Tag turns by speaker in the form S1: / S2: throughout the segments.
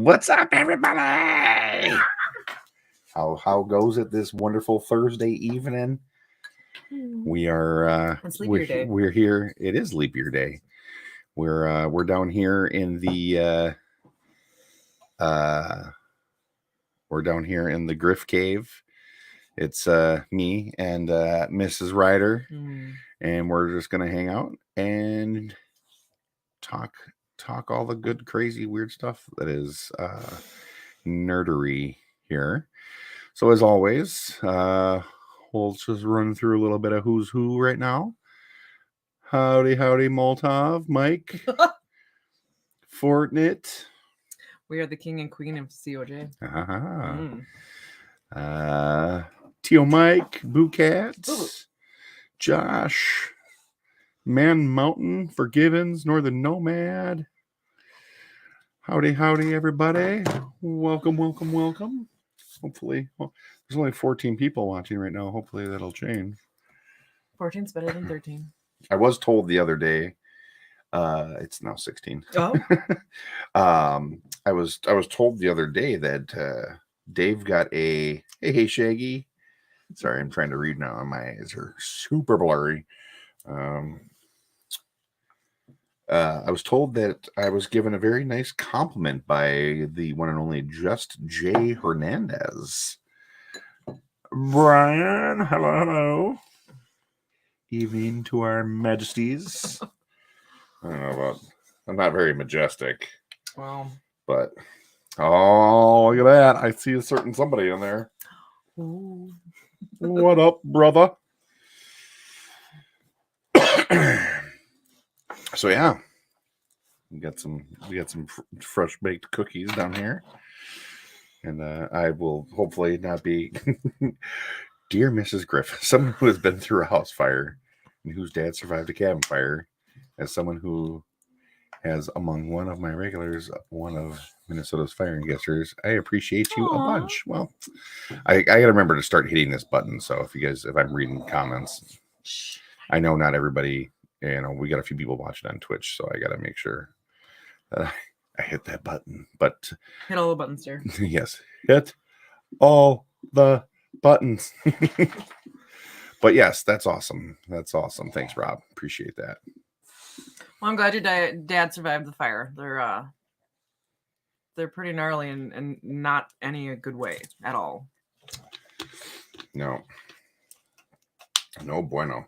S1: What's up, everybody? How goes it this wonderful Thursday evening? We are
S2: It's leap year day.
S1: we're here. It is leap year day. We're down here in the we're down here in the Griff cave. It's me and Mrs. Ryder, and we're just gonna hang out and talk all the good, crazy, weird stuff that is nerdery here. So as always, we'll just run through a little bit of who's who right now. Howdy, Molotov, Mike, Fortnite.
S2: We are the king and queen of COJ.
S1: Tio Mike, Boocats, Josh, Man Mountain, Forgivens, Northern Nomad. Howdy, everybody. Welcome. Hopefully, there's only 14 people watching right now. Hopefully that'll change.
S2: 14's better than 13.
S1: I was told the other day, it's now 16.
S2: Oh.
S1: I was told the other day that Dave got a hey Shaggy. Sorry, I'm trying to read now. My eyes are super blurry. I was told that I was given a very nice compliment by the one and only Just J Hernandez. Brian, hello. Evening to our majesties. I don't know about. I'm not very majestic.
S2: Wow.
S1: But oh, look at that! I see a certain somebody in there.
S2: Ooh.
S1: What up, brother? So yeah, we got some fresh baked cookies down here, and I will hopefully not be, dear Mrs. Griff, someone who has been through a house fire and whose dad survived a cabin fire, as someone who has among one of my regulars, one of Minnesota's firing guesters. I appreciate you a bunch. Well, I gotta remember to start hitting this button. So if I'm reading comments, I know not everybody. We got a few people watching on Twitch, so I got to make sure that I hit that button. But
S2: hit all the buttons, sir.
S1: Yes, hit all the buttons. But yes, that's awesome. Thanks, Rob. Appreciate that.
S2: Well, I'm glad your dad survived the fire. They're pretty gnarly and not any good way at all.
S1: No bueno.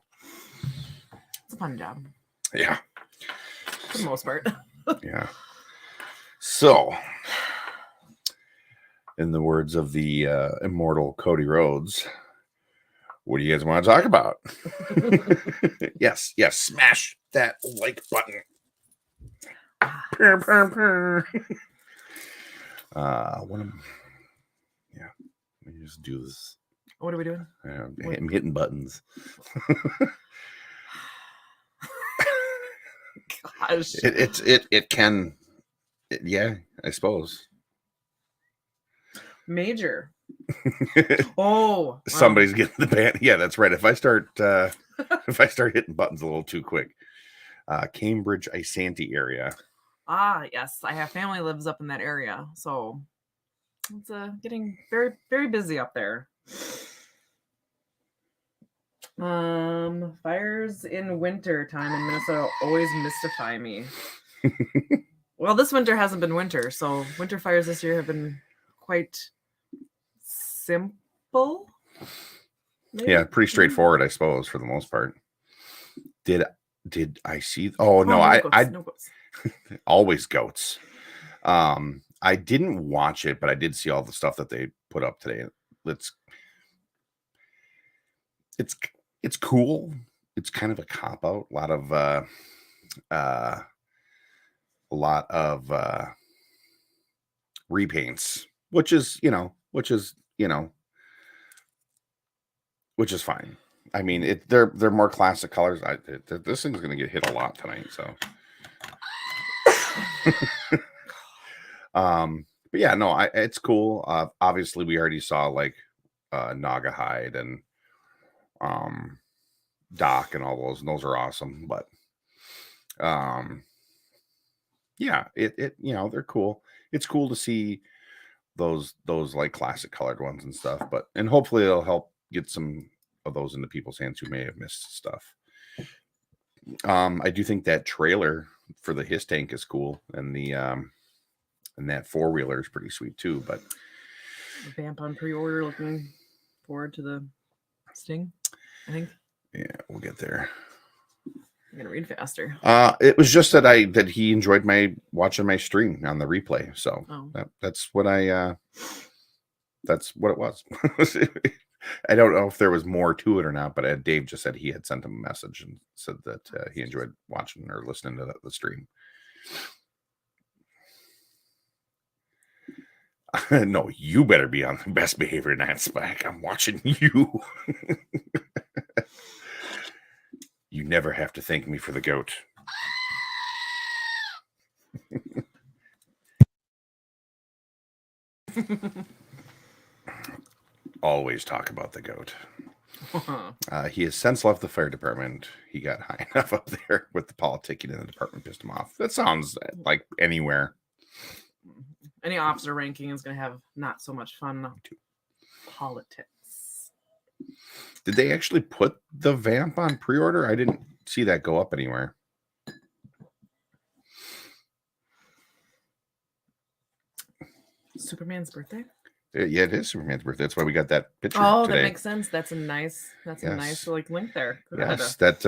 S2: It's a fun job.
S1: Yeah.
S2: For the most part.
S1: Yeah. So, in the words of the immortal Cody Rhodes, what do you guys want to talk about? Yes, smash that like button. Purr. Yeah, let me just do this.
S2: What are we doing?
S1: I'm hitting buttons.
S2: Gosh.
S1: It can, yeah, I suppose.
S2: Major. Oh,
S1: somebody's getting the band. Yeah, that's right. If I start hitting buttons a little too quick, Cambridge, Isanti area.
S2: Yes, I have family lives up in that area, so it's getting very, very busy up there. Fires in winter time in Minnesota always mystify me. Well, this winter hasn't been winter, so winter fires this year have been quite simple. Maybe?
S1: Yeah, pretty straightforward, I suppose, for the most part. Did I see? Oh no,
S2: no goats.
S1: Always goats. I didn't watch it, but I did see all the stuff that they put up today. It's cool. It's kind of a cop out. A lot of repaints, which is fine. I mean, they're more classic colors. This thing's going to get hit a lot tonight, so. But yeah, no, it's cool. Obviously, we already saw like Naga Hide and Doc and all those, and those are awesome. But Yeah, it they're cool. It's cool to see those like classic colored ones and stuff, but and hopefully it'll help get some of those into people's hands who may have missed stuff. I do think that trailer for the His Tank is cool, and the and that 4-wheeler is pretty sweet too. But
S2: Vamp on pre-order. Looking forward to the Sting. I think.
S1: Yeah, we'll get there.
S2: I'm gonna read faster.
S1: It was just that he enjoyed watching my stream on the replay, so that's what it was. I don't know if there was more to it or not, but Dave just said he had sent him a message and said that he enjoyed watching or listening to the stream. No, you better be on the best behavior tonight, Spike. I'm watching you. You never have to thank me for the goat. Always talk about the goat. He has since left the fire department. He got high enough up there with the politicking and the department pissed him off. That sounds like anywhere.
S2: Any officer ranking is going to have not so much fun politics.
S1: Did they actually put the Vamp on pre-order? I didn't see that go up anywhere.
S2: Superman's birthday?
S1: Yeah, it is Superman's birthday. That's why we got that picture.
S2: Oh,
S1: today.
S2: That makes sense. That's a nice like link there.
S1: Yes, that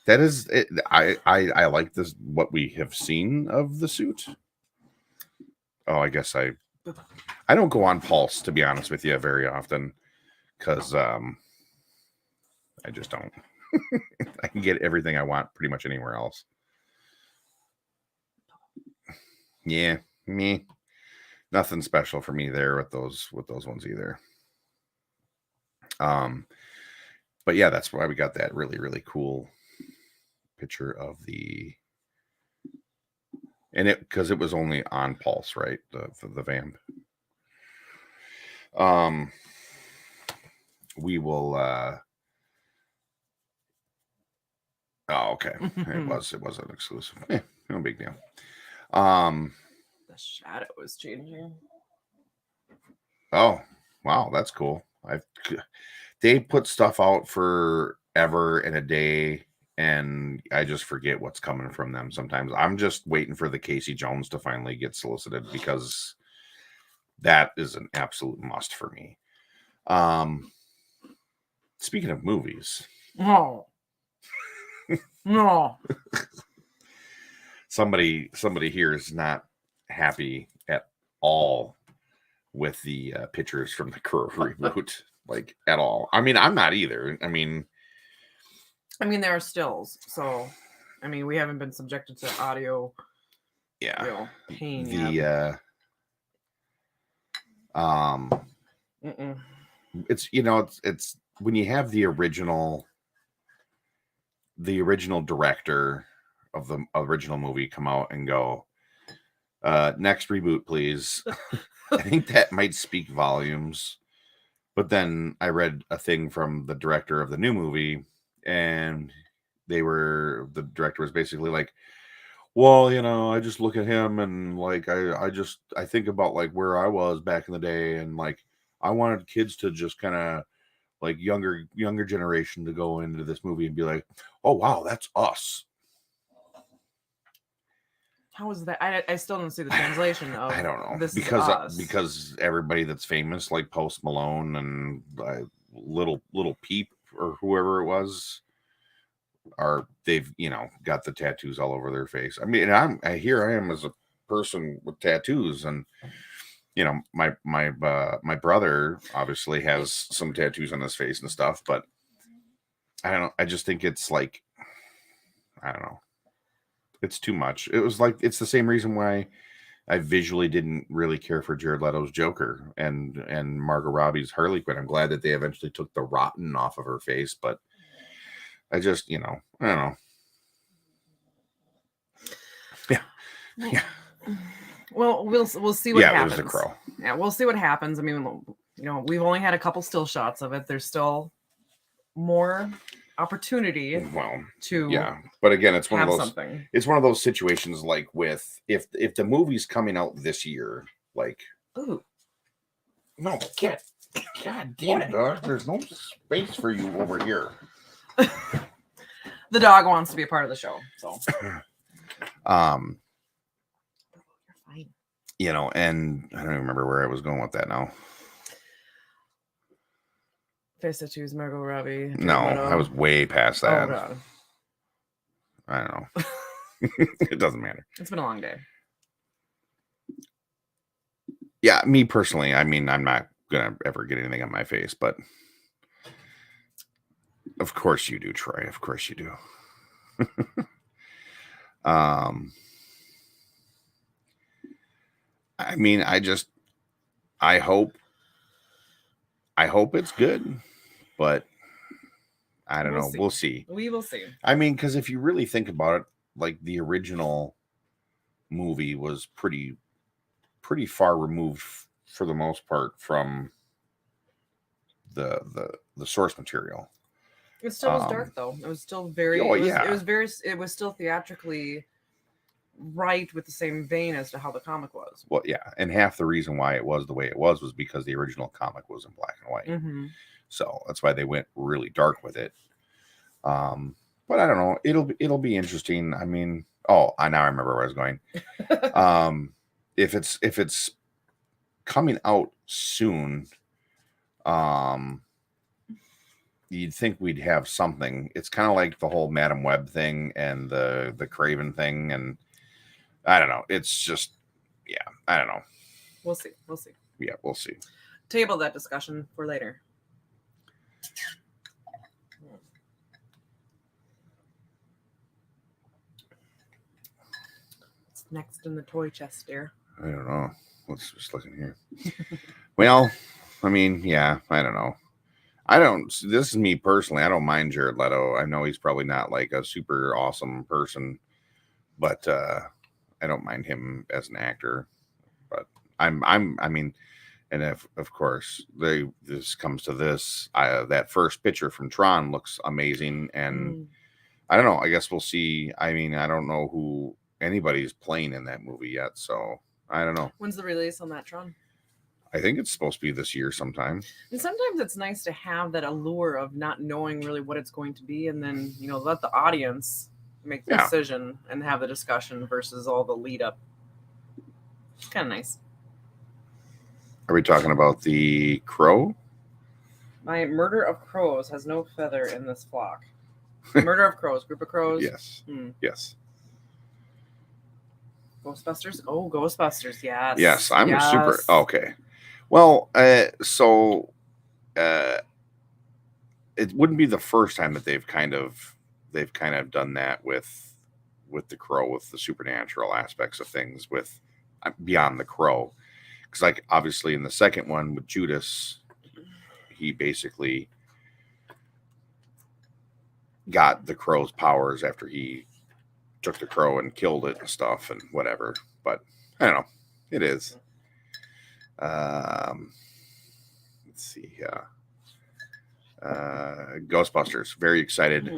S1: is it. I like this what we have seen of the suit. Oh, I guess I don't go on Pulse, to be honest with you, very often, because I just don't. I can get everything I want pretty much anywhere else. Yeah, me. Nothing special for me there with those ones either. But yeah, that's why we got that really, really cool picture of because it was only on Pulse, right? The Vamp. We will oh, okay. It was an exclusive. No big deal.
S2: The shadow was changing.
S1: Oh, wow, that's cool. They put stuff out forever in a day, and I just forget what's coming from them sometimes. I'm just waiting for the Casey Jones to finally get solicited, because that is an absolute must for me. Speaking of movies.
S2: No. No.
S1: Somebody here is not happy at all with the pictures from the Crow reboot, like at all. I mean, I'm not either. I mean,
S2: there are stills, so we haven't been subjected to audio.
S1: Yeah,
S2: pain.
S1: It's it's when you have the original director of the original movie come out and go, next reboot, please. I think that might speak volumes. But then I read a thing from the director of the new movie, and the director was basically like, well, I just look at him and like I think about like where I was back in the day, and like I wanted kids to just kind of like younger generation to go into this movie and be like, oh wow, that's us.
S2: How is that? I still don't see the translation of.
S1: I don't know,
S2: this
S1: because everybody that's famous, like Post Malone and Little Peep or whoever it was, they've got the tattoos all over their face. I mean, here I am as a person with tattoos, and my brother obviously has some tattoos on his face and stuff, but I don't know. I just think it's like, I don't know. It's too much. It was like, it's the same reason why I visually didn't really care for Jared Leto's Joker and Margot Robbie's Harley Quinn. I'm glad that they eventually took the rotten off of her face, but I just, I don't know. Yeah. Yeah.
S2: Well, we'll see what happens.
S1: Yeah, it was the Crow.
S2: Yeah, we'll see what happens. I mean, we've only had a couple still shots of it. There's still more opportunity
S1: Well,
S2: to
S1: yeah, but again, it's one of
S2: have
S1: those.
S2: something.
S1: It's one of those situations like with if the movie's coming out this year, like
S2: Ooh,
S1: no, get God damn it, dog. There's no space for you over here.
S2: the dog wants to be a part of the show, so
S1: Um,
S2: you're fine.
S1: you know, and I don't even remember where I was going with that now.
S2: Face to choose Margot Robbie. Jared
S1: No,
S2: Leto.
S1: I was way past
S2: Oh
S1: that.
S2: god,
S1: I don't know. It doesn't matter.
S2: it's been a long day.
S1: Yeah, me personally, I mean, I'm not gonna ever get anything on my face, but of course you do, Troy. Of course you do. I mean, I hope it's good, but I don't know. We'll see.
S2: We will see.
S1: I mean, because if you really think about it, like the original movie was pretty far removed for the most part from the source material.
S2: It still was dark though. It was still very.
S1: Oh,
S2: It was very. It was still theatrically right with the same vein as to how the comic was.
S1: Well, yeah, and half the reason why it was the way it was because the original comic was in black and white.
S2: Mm-hmm.
S1: So that's why they went really dark with it. But I don't know. It'll be interesting. I mean, now I remember where I was going. If it's coming out soon, you'd think we'd have something. It's kind of like the whole Madam Web thing and the Craven thing, and I don't know. It's just, yeah, I don't know.
S2: We'll see. We'll see.
S1: Yeah, we'll see.
S2: Table that discussion for later. What's next in the toy chest, dear?
S1: I don't know. Let's just look in here. Well, I mean, yeah, I don't know. This is me personally. I don't mind Jared Leto. I know he's probably not like a super awesome person, but I don't mind him as an actor. But I mean, and if of course this comes to this, that first picture from Tron looks amazing, and I don't know. I guess we'll see. I mean, I don't know who anybody's playing in that movie yet, so I don't know.
S2: When's the release on that, Tron?
S1: I think it's supposed to be this year sometime.
S2: And sometimes it's nice to have that allure of not knowing really what it's going to be, and then let the audience make the decision and have the discussion versus all the lead up. It's kind of nice.
S1: Are we talking about the crow?
S2: My murder of crows has no feather in this flock. Murder of crows, group of crows.
S1: Yes. Yes.
S2: Ghostbusters. Oh, Ghostbusters. Yes.
S1: Yes, I'm super. Okay. Well, so it wouldn't be the first time that they've kind of done that with the crow, with the supernatural aspects of things, with beyond the crow. Because, like, obviously in the second one with Judas, he basically got the crow's powers after he took the crow and killed it and stuff and whatever. But I don't know. It is. Let's see. Ghostbusters. Very excited.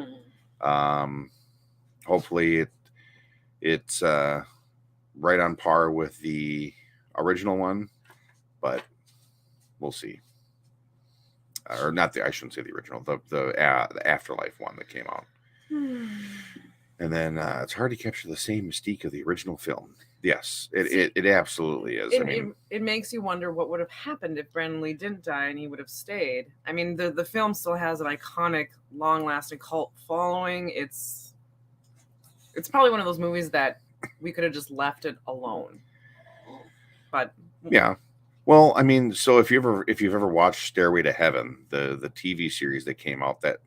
S1: Hopefully it's right on par with the original one, but we'll see. Or not I shouldn't say the original, the Afterlife one that came out. And then it's hard to capture the same mystique of the original film. Yes, it absolutely is.
S2: It makes you wonder what would have happened if Brandon Lee didn't die and he would have stayed. I mean, the film still has an iconic, long-lasting cult following. It's probably one of those movies that we could have just left it alone. But
S1: yeah. Well, I mean, so if you've ever watched Stairway to Heaven, the TV series that came out, that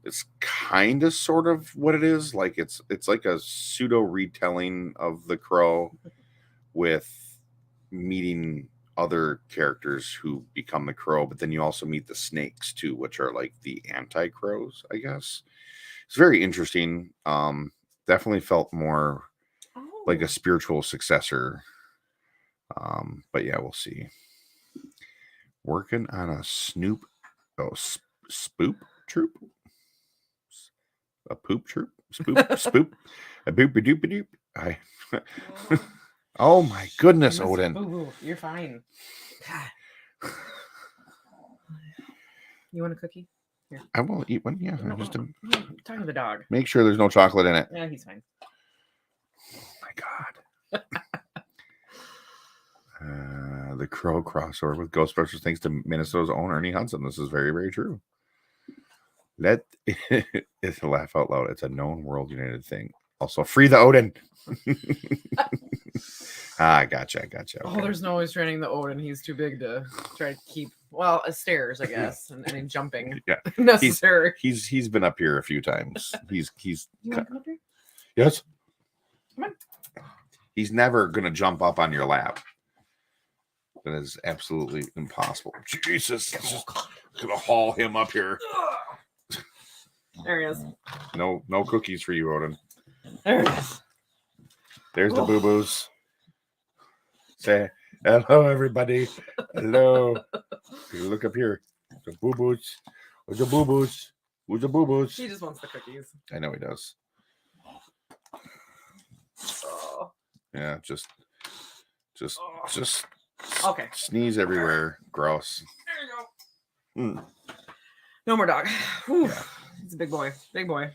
S1: it's kind of sort of what it is. Like it's like a pseudo retelling of The Crow with meeting other characters who become the Crow, but then you also meet the snakes too, which are like the anti-crows, I guess. It's very interesting. Definitely felt more like a spiritual successor. But yeah, we'll see. Working on a spoop troop. a poop troop, spoop, a boop a doop a doop. Oh my goodness, Odin.
S2: Boo-boo. You're fine. God. You want a cookie? Here.
S1: I will eat one. Yeah,
S2: No,
S1: just
S2: no. Talking to the dog.
S1: make sure there's no chocolate in it.
S2: Yeah, he's fine.
S1: Oh my god. The Crow crossover with Ghostbusters thanks to Minnesota's own Ernie Hudson. This is very, very true. It's a laugh out loud. It's a known world united thing. Also, free the Odin. Gotcha.
S2: Oh,
S1: Okay.
S2: there's no way training the Odin. He's too big to try to keep. Well, stairs, I guess, and jumping.
S1: Yeah,
S2: necessary.
S1: He's been up here a few times. He's.
S2: You want to come up here?
S1: Yes.
S2: Come on.
S1: He's never gonna jump up on your lap. That is absolutely impossible. Jesus, I'm just gonna haul him up here.
S2: There he is.
S1: No cookies for you, Odin.
S2: There he is.
S1: There's the boo-boos. Say hello, everybody. Hello. Look up here. The boo-boos. Where's the boo-boos? Who's the boo-boos?
S2: He just wants the cookies.
S1: I know he does.
S2: Oh.
S1: Yeah, just
S2: Okay.
S1: sneeze everywhere. Gross.
S2: There you go.
S1: Mm.
S2: No more dog. Whew.
S1: Yeah.
S2: He's a big boy. Big boy.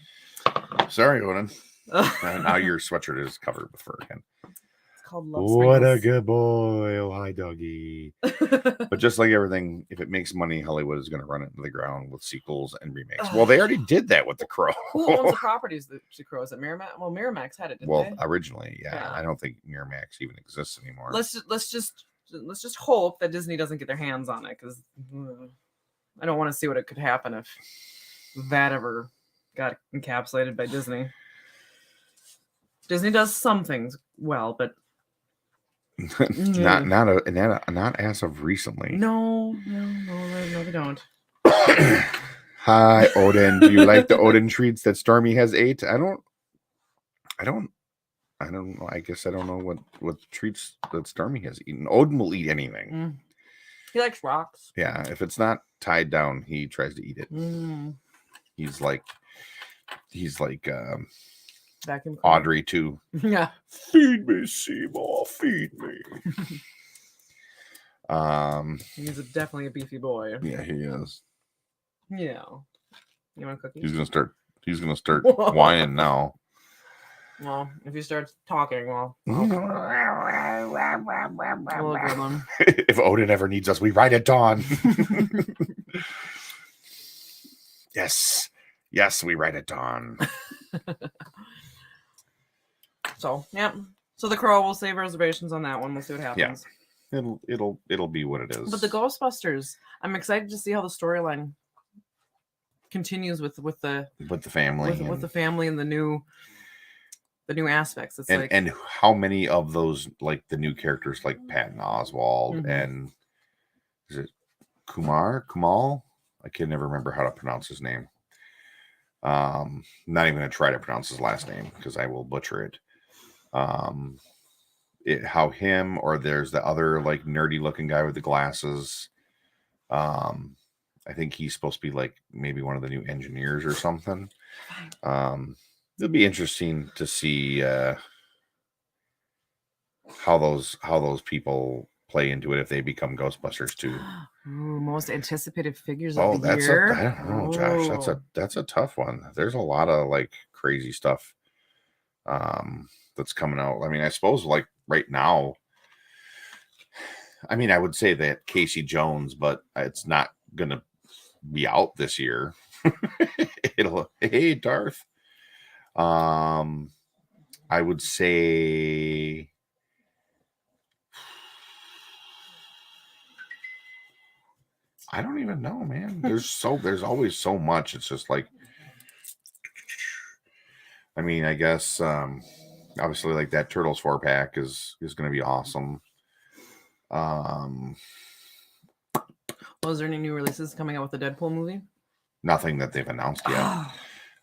S1: Sorry, Odin. Now your sweatshirt is covered with fur again.
S2: It's called Love
S1: What a
S2: Sprinkles.
S1: good boy. Oh, hi, doggy. But just like everything, if it makes money, Hollywood is going to run it into the ground with sequels and remakes. Well, they already did that with The Crow.
S2: Who owns the properties that she crows at Miramax? Well, Miramax had it, didn't
S1: Well,
S2: they?
S1: originally, yeah.
S2: Yeah.
S1: I don't think Miramax even exists anymore.
S2: Let's just hope that Disney doesn't get their hands on it, because I don't want to see what it could happen if that ever got encapsulated by Disney. Disney does some things well, but
S1: not as of recently.
S2: no, they don't.
S1: Hi, Odin. Do you like the Odin treats that Stormy has ate? I don't know. I guess I don't know what treats that Stormy has eaten. Odin will eat anything.
S2: He likes rocks.
S1: Yeah, if it's not tied down, he tries to eat it. He's like
S2: Vacuum cleaner.
S1: Audrey too.
S2: Yeah.
S1: Feed me, Seymour. Feed me.
S2: He's definitely a beefy boy.
S1: Yeah, he is.
S2: Yeah. You want a cookie?
S1: He's gonna start whining now.
S2: Well, if he starts talking, well, we'll give him.
S1: If Odin ever needs us, we ride at dawn. Yes, we ride at dawn.
S2: So, yeah. So the Crow, will save reservations on that one. We'll see what happens.
S1: It'll be what it is.
S2: But the Ghostbusters, I'm excited to see how the storyline continues with the
S1: family,
S2: with the family and the new aspects. It's like,
S1: and how many of those, like the new characters, like Patton Oswalt and is it Kumal? I can never remember how to pronounce his name. Not even gonna try to pronounce his last name because I will butcher it. How him, or there's the other like nerdy looking guy with the glasses. I think he's supposed to be like maybe one of the new engineers or something. It'll be interesting to see how those people play into it if they become Ghostbusters too.
S2: Ooh, most anticipated figures
S1: Oh,
S2: of the year.
S1: I don't know, Josh. That's a tough one. There's a lot of like crazy stuff that's coming out. I mean, I suppose like right now, I mean, I would say that Casey Jones, but it's not gonna be out this year. Hey Darth. I would say I don't even know, man. There's always so much. It's just like, I mean, I guess obviously like that Turtles 4-pack is going to be awesome.
S2: Was there any new releases coming out with the Deadpool movie?
S1: Nothing that they've announced yet.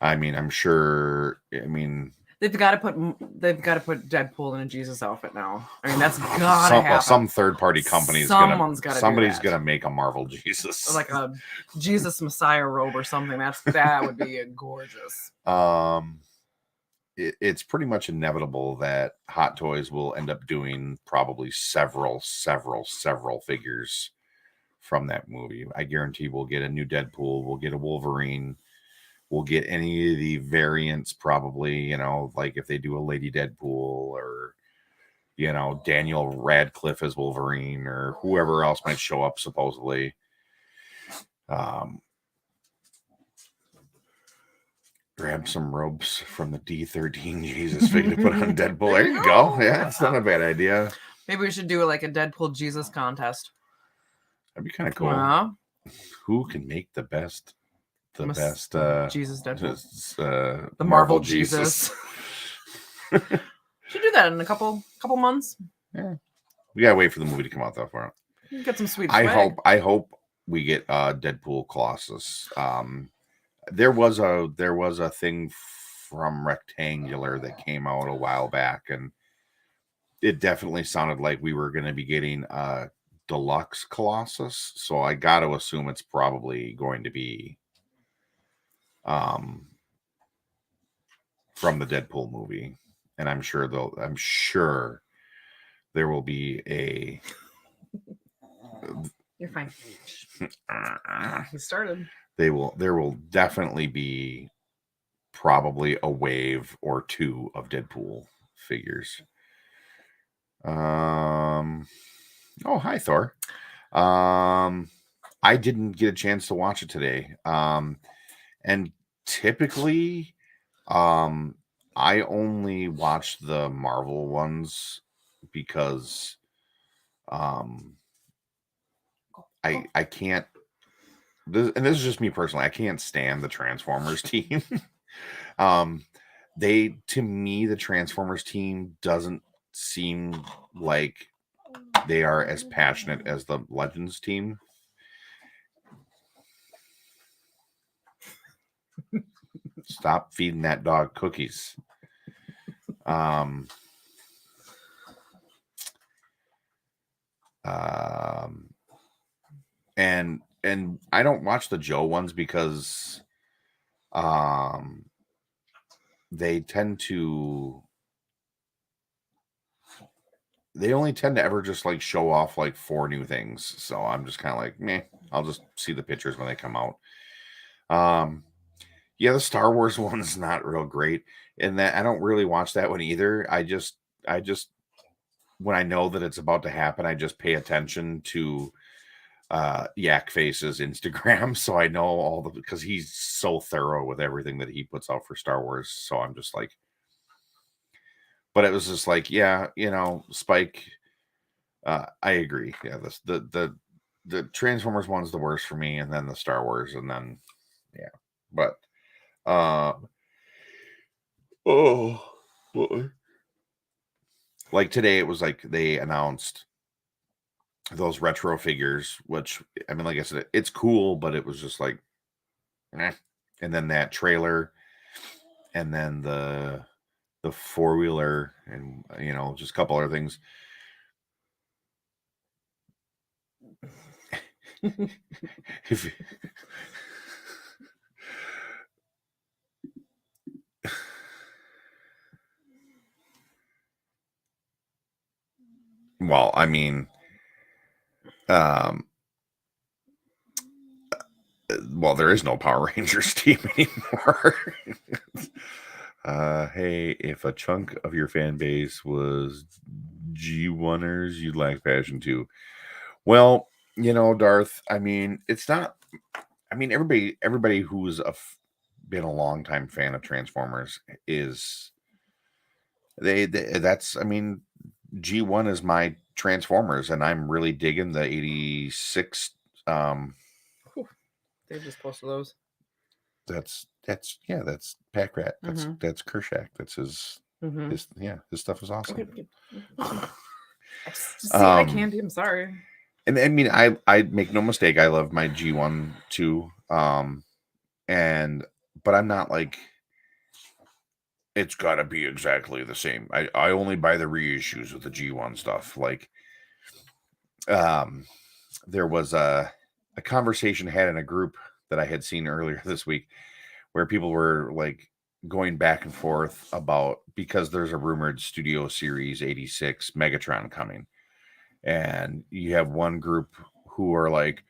S1: I mean, I'm sure. I mean,
S2: They've got to put Deadpool in a Jesus outfit now. I mean, that's gotta happen.
S1: Some third party company's somebody's gonna make a Marvel Jesus,
S2: or like a Jesus Messiah robe or something. That would be gorgeous.
S1: It's pretty much inevitable that Hot Toys will end up doing probably several figures from that movie. I guarantee we'll get a new Deadpool, we'll get a Wolverine. We'll get any of the variants probably, you know, like if they do a Lady Deadpool or, you know, Daniel Radcliffe as Wolverine or whoever else might show up supposedly. Grab some robes from the D13 Jesus figure to put on Deadpool. There you go. Yeah, it's not a bad idea.
S2: Maybe we should do like a Deadpool Jesus contest.
S1: That'd be kind of cool.
S2: Yeah.
S1: Who can make the best
S2: Jesus Deadpool?
S1: The Marvel Jesus.
S2: Should do that in a couple months.
S1: Yeah, we gotta wait for the movie to come out though. For
S2: it. Get some sweet. Swag.
S1: I hope we get Deadpool Colossus. There was a thing from Rectangular that came out a while back, and it definitely sounded like we were going to be getting deluxe Colossus. So I got to assume it's probably going to be from the Deadpool movie, and I'm sure there will be a.
S2: You're fine. He started.
S1: There will definitely be probably a wave or two of Deadpool figures. Oh, hi Thor. I didn't get a chance to watch it today. And typically, I only watch the Marvel ones because I can't. And this is just me personally. I can't stand the Transformers team. To me, the Transformers team doesn't seem like they are as passionate as the Legends team. Stop feeding that dog cookies. And I don't watch the Joe ones because they only tend to ever just like show off like 4 new things. So I'm just kind of like, meh, I'll just see the pictures when they come out. Yeah, the Star Wars one's not real great. And that I don't really watch that one either. I just when I know that it's about to happen, I just pay attention to Yak Face's Instagram, so I know because he's so thorough with everything that he puts out for Star Wars. So I'm just like, but it was just like, yeah, you know, Spike. I agree. Yeah, the Transformers one's the worst for me, and then the Star Wars, and then yeah, but oh boy. Like today, it was like they announced those retro figures, which I mean, like I said, it's cool, but it was just like, eh. And then that trailer, and then the 4-wheeler, and you know, just a couple other things. Well, I mean, well, there is no Power Rangers team anymore. Hey, if a chunk of your fan base was G1ers, you'd lack passion too. Well, you know, Darth, I mean, it's not. I mean, everybody who's been a longtime fan of Transformers is that's. I mean, G1 is my Transformers, and I'm really digging the 86.
S2: They just posted those.
S1: That's Pack Rat. That's Kershak. That's his. His stuff is awesome.
S2: Okay. I can't be. I'm sorry.
S1: And I mean, I make no mistake. I love my G1 too. But I'm not like it's got to be exactly the same. I only buy the reissues with the G1 stuff. Like, there was a conversation had in a group that I had seen earlier this week where people were like going back and forth about, because there's a rumored Studio Series 86 Megatron coming. And you have one group who are like,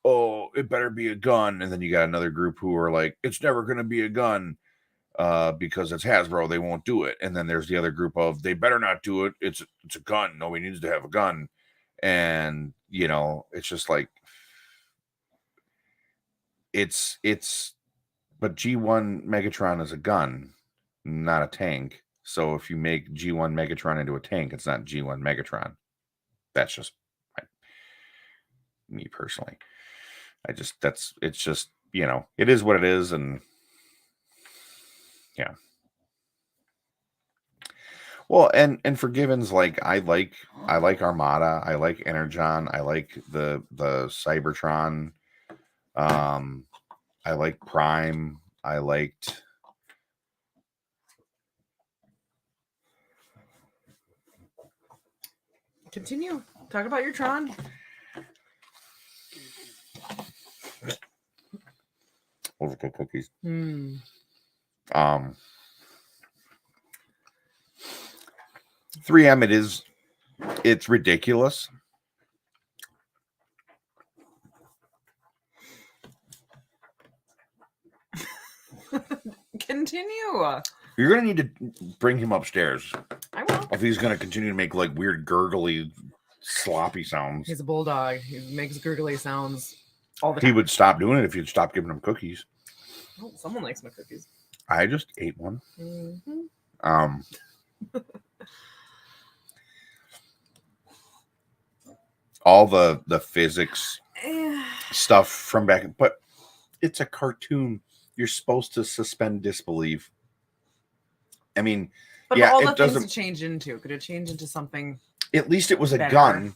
S1: oh, it better be a gun. And then you got another group who are like, it's never going to be a gun because it's Hasbro. They won't do it. And then there's the other group of, they better not do it. It's a gun. Nobody needs to have a gun. And, you know, it's just like, but G1 Megatron is a gun, not a tank. So if you make G1 Megatron into a tank, it's not G1 Megatron. That's just me personally. It's just, you know, it is what it is. And yeah. Well, and for Givens, like I like Armada, I like Energon, I like the Cybertron, I like Prime, I liked
S2: Continue. Talk about your Tron.
S1: Overcooked cookies. 3M, it's ridiculous.
S2: Continue.
S1: You're gonna need to bring him upstairs.
S2: I will.
S1: If he's gonna continue to make like weird gurgly, sloppy sounds.
S2: He's a bulldog. He makes gurgly sounds all the time.
S1: He would stop doing it if you'd stop giving him cookies.
S2: Oh, someone likes my cookies.
S1: I just ate one.
S2: Mm-hmm.
S1: All the physics stuff from back, but it's a cartoon. You're supposed to suspend disbelief. I mean,
S2: but
S1: yeah,
S2: all the
S1: it
S2: things
S1: doesn't
S2: to change into. Could it change into something?
S1: At least it was a
S2: better?
S1: gun.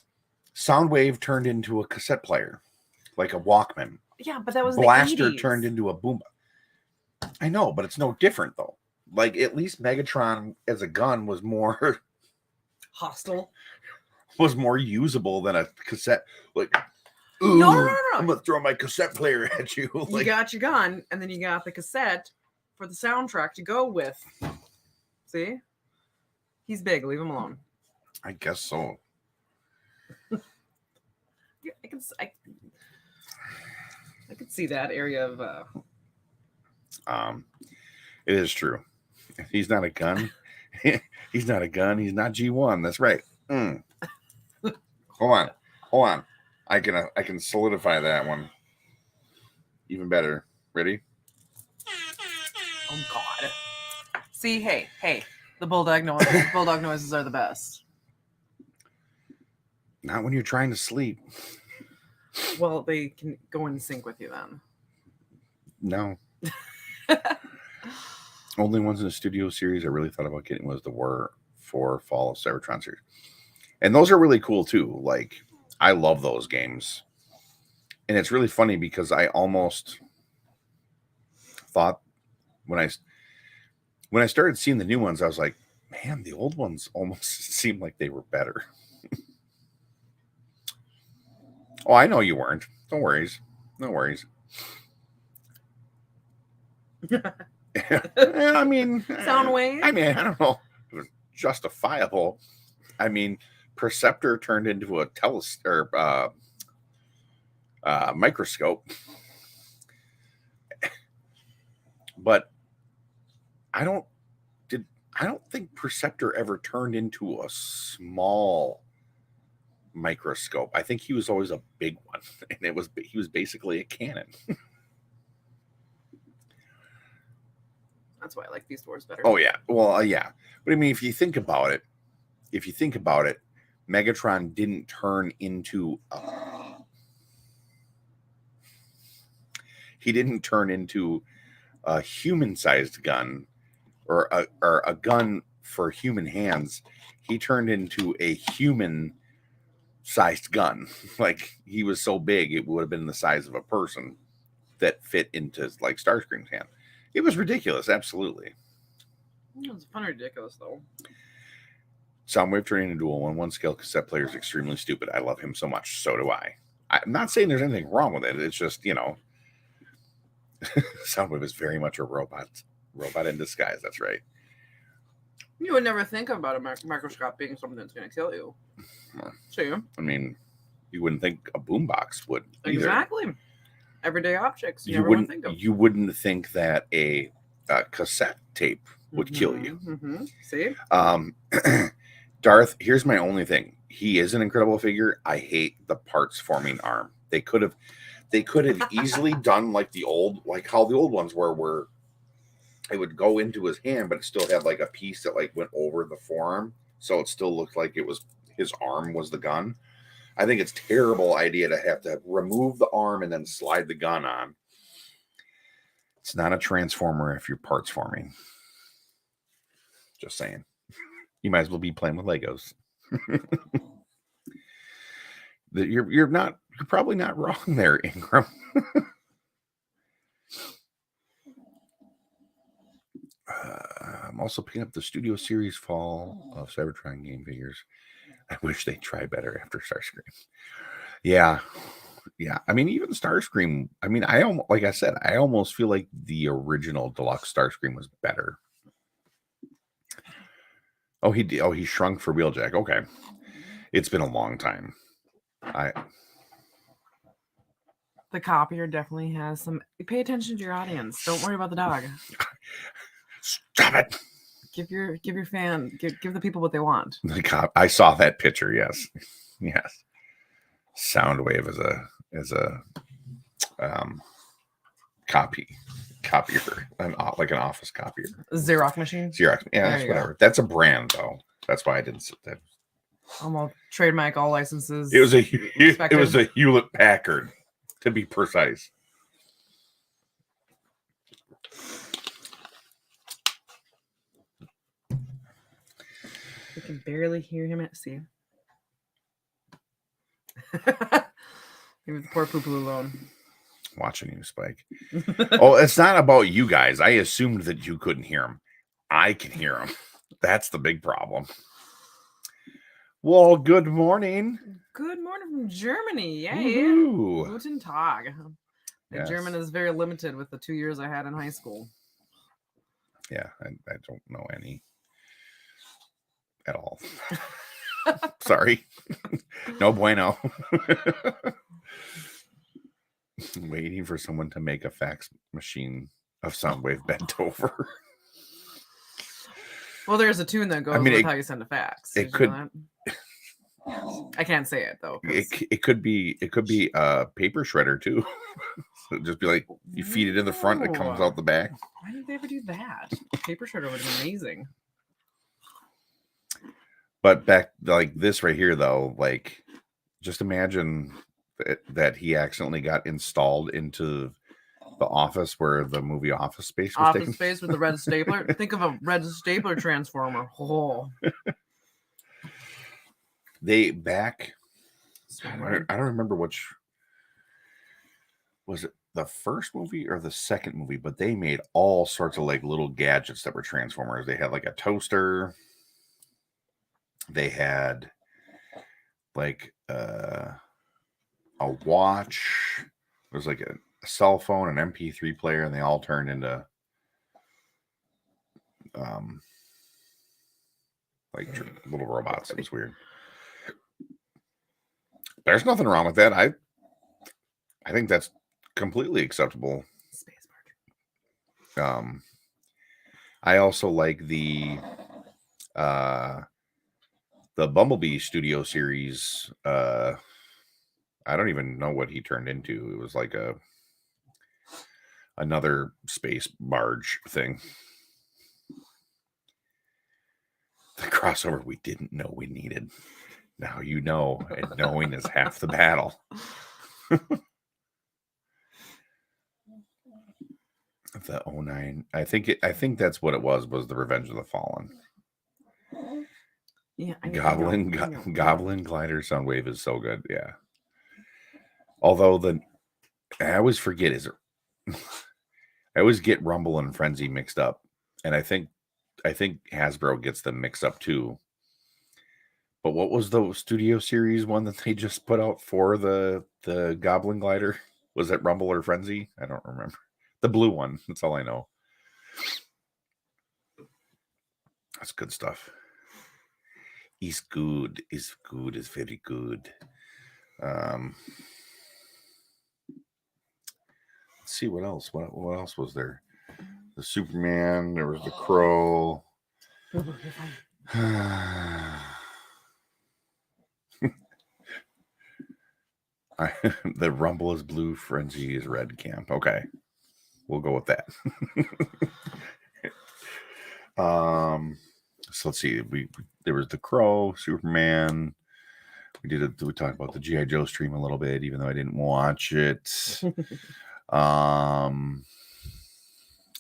S1: Soundwave turned into a cassette player, like a Walkman.
S2: Yeah, but that was
S1: Blaster
S2: the 80s.
S1: turned into a Boomba. I know, but it's no different though. Like at least Megatron as a gun was more
S2: hostile.
S1: Was more usable than a cassette. Like, ooh,
S2: no.
S1: I'm gonna throw my cassette player at you.
S2: You
S1: Like,
S2: got your gun, and then you got the cassette for the soundtrack to go with. See, he's big. Leave him alone.
S1: I guess so.
S2: Yeah, I could see that area of.
S1: It is true. He's not a gun. He's not a gun. He's not G1. That's right. Hold on. I can solidify that one even better. Ready?
S2: Oh God! See, hey, the bulldog noises are the best.
S1: Not when you're trying to sleep.
S2: Well, they can go in sync with you then.
S1: No. Only ones in the Studio Series I really thought about getting was the War for Fall of Cybertron series. And those are really cool too. Like, I love those games. And it's really funny because I almost thought when I started seeing the new ones, I was like, man, the old ones almost seemed like they were better. Oh, I know you weren't. No worries. I mean,
S2: Soundwave.
S1: I mean, I don't know. It was justifiable. I mean, Perceptor turned into a microscope, but I don't think Perceptor ever turned into a small microscope. I think he was always a big one, and he was basically a cannon.
S2: That's why I like these doors better.
S1: Oh yeah, well yeah, but I mean, if you think about it, Megatron didn't turn into a human-sized gun or a gun for human hands. He turned into a human-sized gun. Like, he was so big it would have been the size of a person that fit into like Starscream's hand. It was ridiculous, absolutely.
S2: It's fun ridiculous though.
S1: Soundwave turning into a 1/1 scale cassette player is extremely stupid. I love him so much. So do I. I'm not saying there's anything wrong with it. It's just, Soundwave is very much a robot in disguise. That's right.
S2: You would never think about a microscope being something that's going to kill you. See?
S1: I mean, you wouldn't think a boombox would either.
S2: Exactly. Everyday objects.
S1: You wouldn't think that a cassette tape would kill you.
S2: Mm-hmm. See?
S1: Darth, here's my only thing. He is an incredible figure. I hate the parts forming arm. They could have easily done like how the old ones were, where it would go into his hand, but it still had like a piece that like went over the forearm, so it still looked like it was his arm was the gun. I think it's a terrible idea to have to remove the arm and then slide the gun on. It's not a transformer if you're parts forming. Just saying. You might as well be playing with Legos. You're probably not wrong there, Ingram. I'm also picking up the Studio Series fall of Cybertron game figures. I wish they'd try better after Starscream. Yeah. I mean, even Starscream. I mean, like I said, I almost feel like the original deluxe Starscream was better. Oh, he shrunk for Wheeljack. Okay. It's been a long time.
S2: The copier definitely has some. Pay attention to your audience. Don't worry about the dog.
S1: Stop it.
S2: Give your fan. Give the people what they want.
S1: I saw that picture. Yes. Soundwave is a copier, like an office copier.
S2: Xerox machine.
S1: Xerox. Yeah, that's whatever. Go. That's a brand though. That's why I didn't sit there.
S2: Almost trademark all licenses.
S1: It was a Hewlett Packard, to be precise.
S2: We can barely hear him at sea. Leave the poor poo-poo alone.
S1: Watching you, Spike. Oh, it's not about you guys. I assumed that you couldn't hear him. I can hear him. That's the big problem. Well, good morning.
S2: Good morning from Germany. Yay.
S1: Woo-hoo.
S2: Guten Tag. Yes. German is very limited with the 2 years I had in high school.
S1: Yeah, I don't know any at all. Sorry. No bueno. Waiting for someone to make a fax machine of Soundwave bent over.
S2: Well, there's a tune that goes with how you send a fax.
S1: It could.
S2: I can't say it though.
S1: It could be a paper shredder too. So just be like you feed it in the front, it comes out the back.
S2: Why did they ever do that? Paper shredder would have been amazing.
S1: But back like this right here though, like just imagine that he accidentally got installed into the office where the movie Office Space was
S2: Office Space with the red stapler. Think of a red stapler transformer. Oh.
S1: They back. I don't remember which was it, the first movie or the second movie, but they made all sorts of like little gadgets that were transformers. They had like a toaster. They had like a watch. It was like a cell phone, an MP3 player, and they all turned into like little robots. It was weird. There's nothing wrong with that. I think that's completely acceptable. I also like the Bumblebee Studio Series. I don't even know what he turned into. It was like another space barge thing. The crossover we didn't know we needed. Now you know, and knowing is half the battle. The 09. I think that's what it was the Revenge of the Fallen.
S2: Yeah,
S1: Goblin Glider Soundwave is so good. Yeah. Although I always forget I always get Rumble and Frenzy mixed up, and I think I think Hasbro gets them mixed up too. But what was the Studio Series one that they just put out for the Goblin Glider? Was it Rumble or Frenzy? I don't remember. The blue one. That's all I know. That's good stuff. Is good. Is good. Is very good. Let's see what else. What else was there? The Superman. There was the Crow. The Rumble is blue, Frenzy is red camp. Okay. We'll go with that. So let's see. There was the Crow, Superman. We talked about the G.I. Joe stream a little bit, even though I didn't watch it.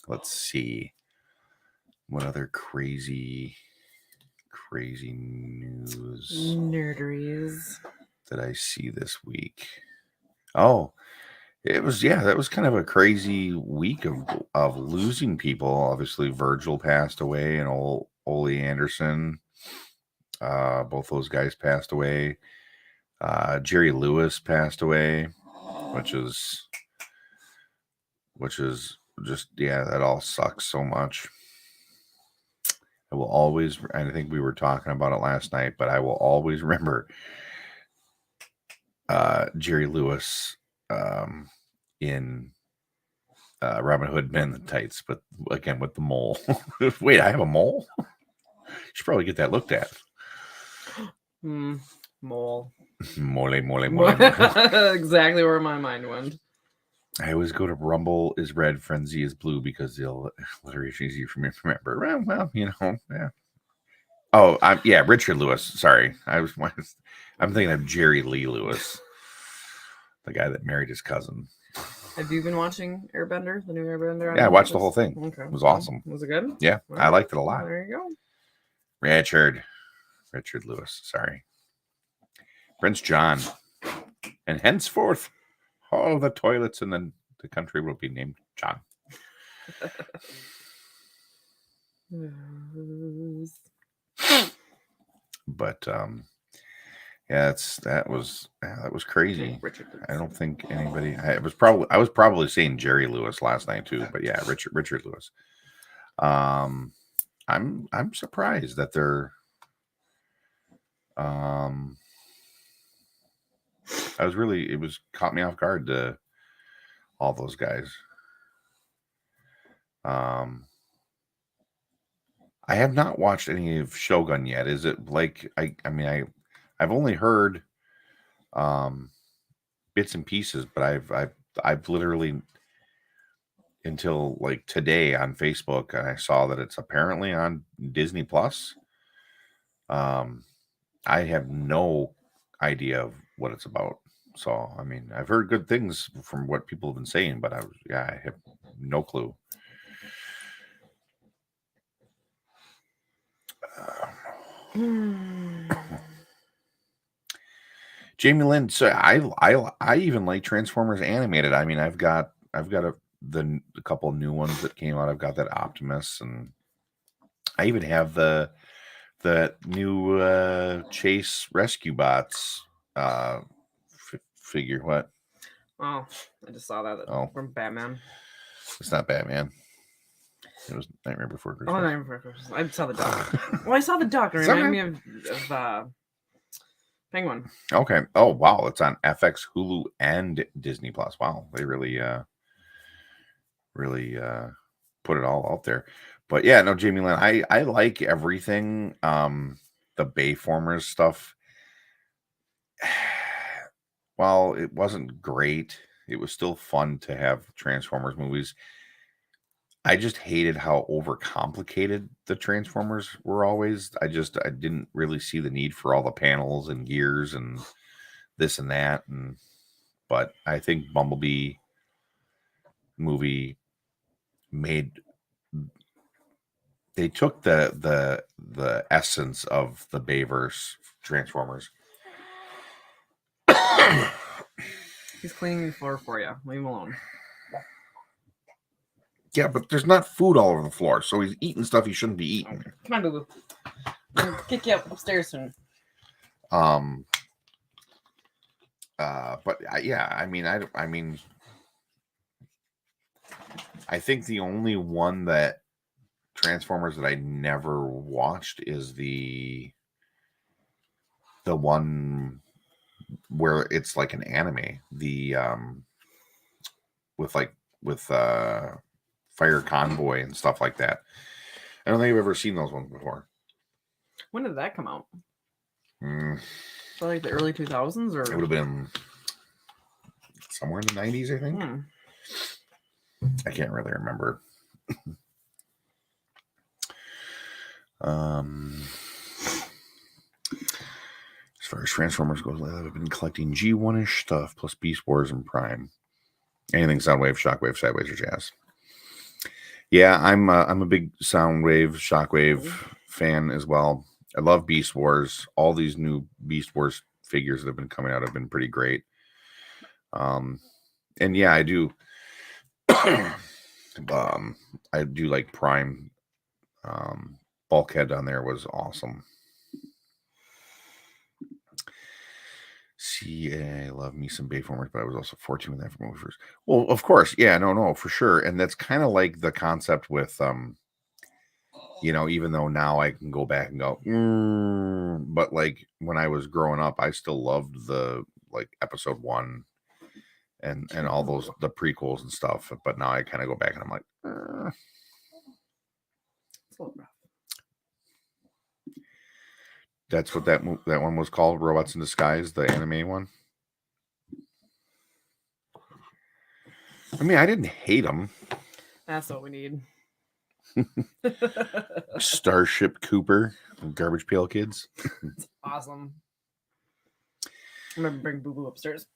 S1: Let's see. What other crazy news
S2: nerderies
S1: did I see this week? Oh, that was kind of a crazy week of losing people. Obviously, Virgil passed away, and Ole Anderson. Both those guys passed away. Jerry Lewis passed away, which is just, that all sucks so much. I will always, and I think we were talking about it last night, but I will always remember Jerry Lewis in Robin Hood Men in Tights, but again with the mole. Wait, I have a mole? Should probably get that looked at.
S2: Mole.
S1: Mole.
S2: Exactly where my mind went.
S1: I always go to Rumble is red, Frenzy is blue because the alliteration is easier for me to remember. Well, yeah. Oh, Richard Lewis. Sorry, I'm thinking of Jerry Lee Lewis, the guy that married his cousin.
S2: Have you been watching Airbender, the new Airbender?
S1: Yeah, I watched the whole thing.
S2: Okay.
S1: It was awesome.
S2: Was it good?
S1: Yeah, I liked it a lot.
S2: There you go.
S1: Richard Lewis. Sorry, Prince John, and henceforth, all the toilets in the country will be named John. But that was crazy. I don't think anybody. I was probably saying Jerry Lewis last night too, but yeah, Richard Lewis. I'm surprised that they're. It caught me off guard to all those guys. I have not watched any of Shogun yet. Is it like I've only heard bits and pieces, but I've literally until like today on Facebook, and I saw that it's apparently on Disney Plus. I have no idea of what it's about. So, I mean, I've heard good things from what people have been saying, but I have no clue. Jamie Lynn, so I even like Transformers animated. I mean, I've got a couple new ones that came out. I've got that Optimus, and I even have the new Chase Rescue Bots figure. What?
S2: Oh, I just saw that from Batman.
S1: It's not Batman. It was Nightmare Before Christmas.
S2: Oh, Nightmare Before Christmas. I saw the dog. Well, I saw the dog. It reminded me of Penguin.
S1: Okay. Oh, wow. It's on FX, Hulu, and Disney Plus. Wow. They really put it all out there. But yeah, no, Jamie Lynn, I like everything. The Bayformers stuff. While it wasn't great, it was still fun to have Transformers movies. I just hated how overcomplicated the Transformers were always. I didn't really see the need for all the panels and gears and this and that. But I think Bumblebee movie they took the essence of the Bayverse Transformers.
S2: He's cleaning the floor for you. Leave him alone.
S1: Yeah, but there's not food all over the floor, so he's eating stuff he shouldn't be eating.
S2: Come on, boo-boo. I'm gonna kick you up upstairs soon.
S1: But yeah, I mean, I think the only one that Transformers that I never watched is the one where it's like an anime, the with Fire Convoy and stuff like that. I don't think I've ever seen those ones before.
S2: When did that come out?
S1: So
S2: like the early 2000s, or
S1: it would have been somewhere in the 90s, I think. I can't really remember. As far as Transformers goes, I've been collecting G1-ish stuff plus Beast Wars and Prime. Anything Soundwave, Shockwave, Sideways, or Jazz. Yeah, I'm a big Soundwave, Shockwave fan as well. I love Beast Wars. All these new Beast Wars figures that have been coming out have been pretty great. And yeah, I do. I do like Prime. Bulkhead on there was awesome. See, I love me some Bayformers, but I was also 14 when that movie first. Well, of course, yeah, no, for sure. And that's kind of like the concept with, you know, even though now I can go back and go, but like when I was growing up, I still loved the like episode 1 and all those the prequels and stuff. But now I kind of go back and I'm like,
S2: it's a little rough.
S1: That's what that one was called, Robots in Disguise, the anime one. I mean, I didn't hate them.
S2: That's what we need.
S1: Starship Cooper, Garbage Pail Kids.
S2: It's awesome. I'm gonna bring Boo Boo upstairs.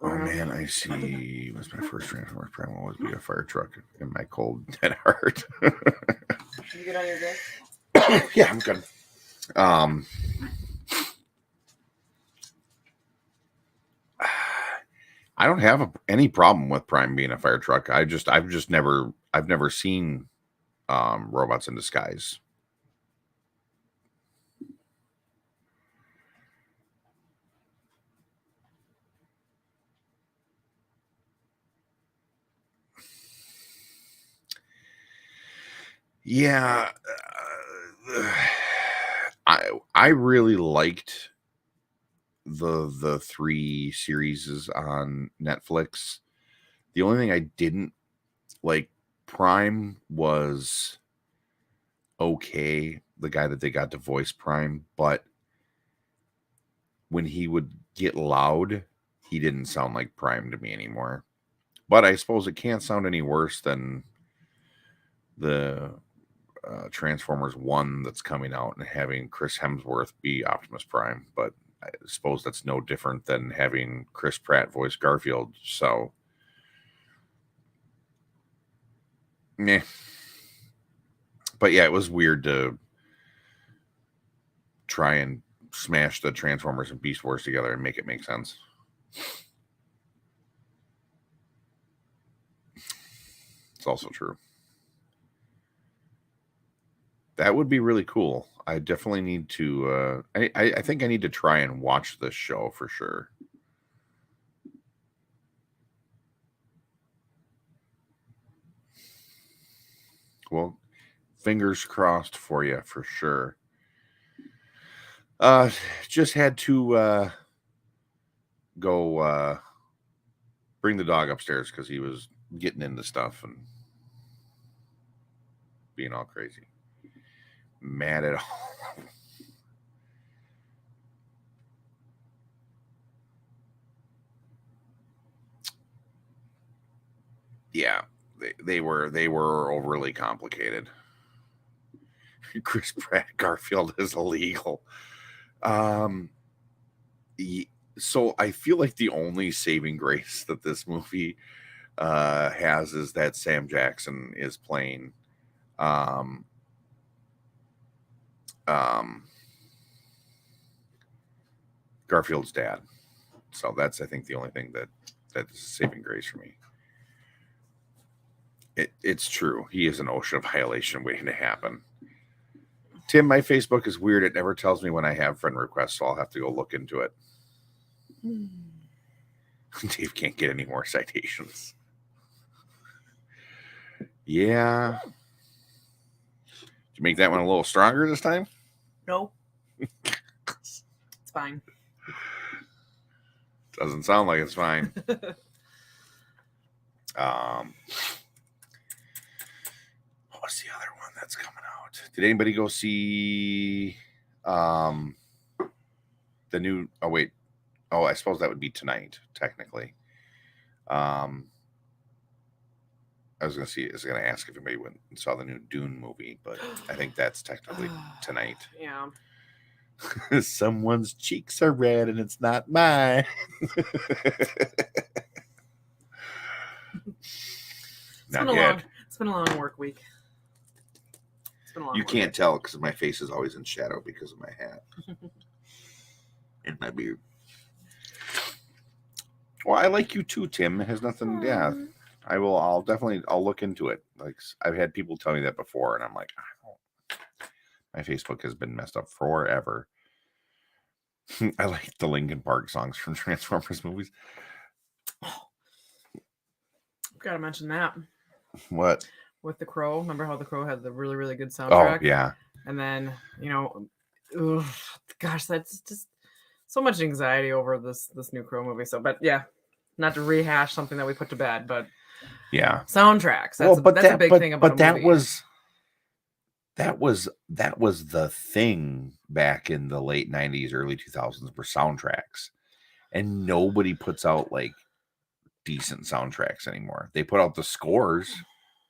S1: Oh man, I see. Was my first Transformers Prime will always be a fire truck in my cold dead heart.
S2: You get on your day?
S1: Yeah, I'm good. I don't have any problem with Prime being a fire truck. I've never seen Robots in Disguise. Yeah, I really liked the 3 series on Netflix. The only thing I didn't like, Prime was okay, the guy that they got to voice Prime, but when he would get loud, he didn't sound like Prime to me anymore. But I suppose it can't sound any worse than the Transformers 1 that's coming out and having Chris Hemsworth be Optimus Prime. But I suppose that's no different than having Chris Pratt voice Garfield. So, meh. But yeah, it was weird to try and smash the Transformers and Beast Wars together and make it make sense. It's also true. That would be really cool. I definitely need to. I think I need to try and watch this show for sure. Well, fingers crossed for you for sure. Just had to go bring the dog upstairs because he was getting into stuff and being all crazy. Mad at all. Yeah, they were overly complicated. Chris Pratt Garfield is illegal. So I feel like the only saving grace that this movie has is that Sam Jackson is playing Garfield's dad. So that's, I think, the only thing that's saving grace for me. It's true. He is an ocean of violation waiting to happen. Tim, my Facebook is weird. It never tells me when I have friend requests, so I'll have to go look into it. Dave can't get any more citations. Yeah. Did you make that one a little stronger this time?
S2: No. It's fine.
S1: Doesn't sound like it's fine. What's the other one that's coming out? Did anybody go see the new? Oh wait. Oh, I suppose that would be tonight, technically. I was gonna ask if anybody went and saw the new Dune movie, but I think that's technically tonight.
S2: Yeah.
S1: Someone's cheeks are red and it's not mine. Not yet.
S2: It's been a long work week.
S1: You can't tell because my face is always in shadow because of my hat and my beard. Well, I like you too, Tim. It has nothing. Yeah, I'll definitely look into it. Like I've had people tell me that before, and I'm like, my Facebook has been messed up forever. I like the Linkin Park songs from Transformers movies.
S2: Gotta mention that.
S1: What?
S2: With The Crow. Remember how The Crow had the really, really good soundtrack?
S1: Oh, yeah.
S2: And then, gosh, that's just so much anxiety over this new Crow movie. So, but yeah, not to rehash something that we put to bed, but
S1: yeah,
S2: soundtracks. That's a big thing about.
S1: But that was the thing back in the late 90s, early 2000s for soundtracks, and nobody puts out like decent soundtracks anymore. They put out the scores,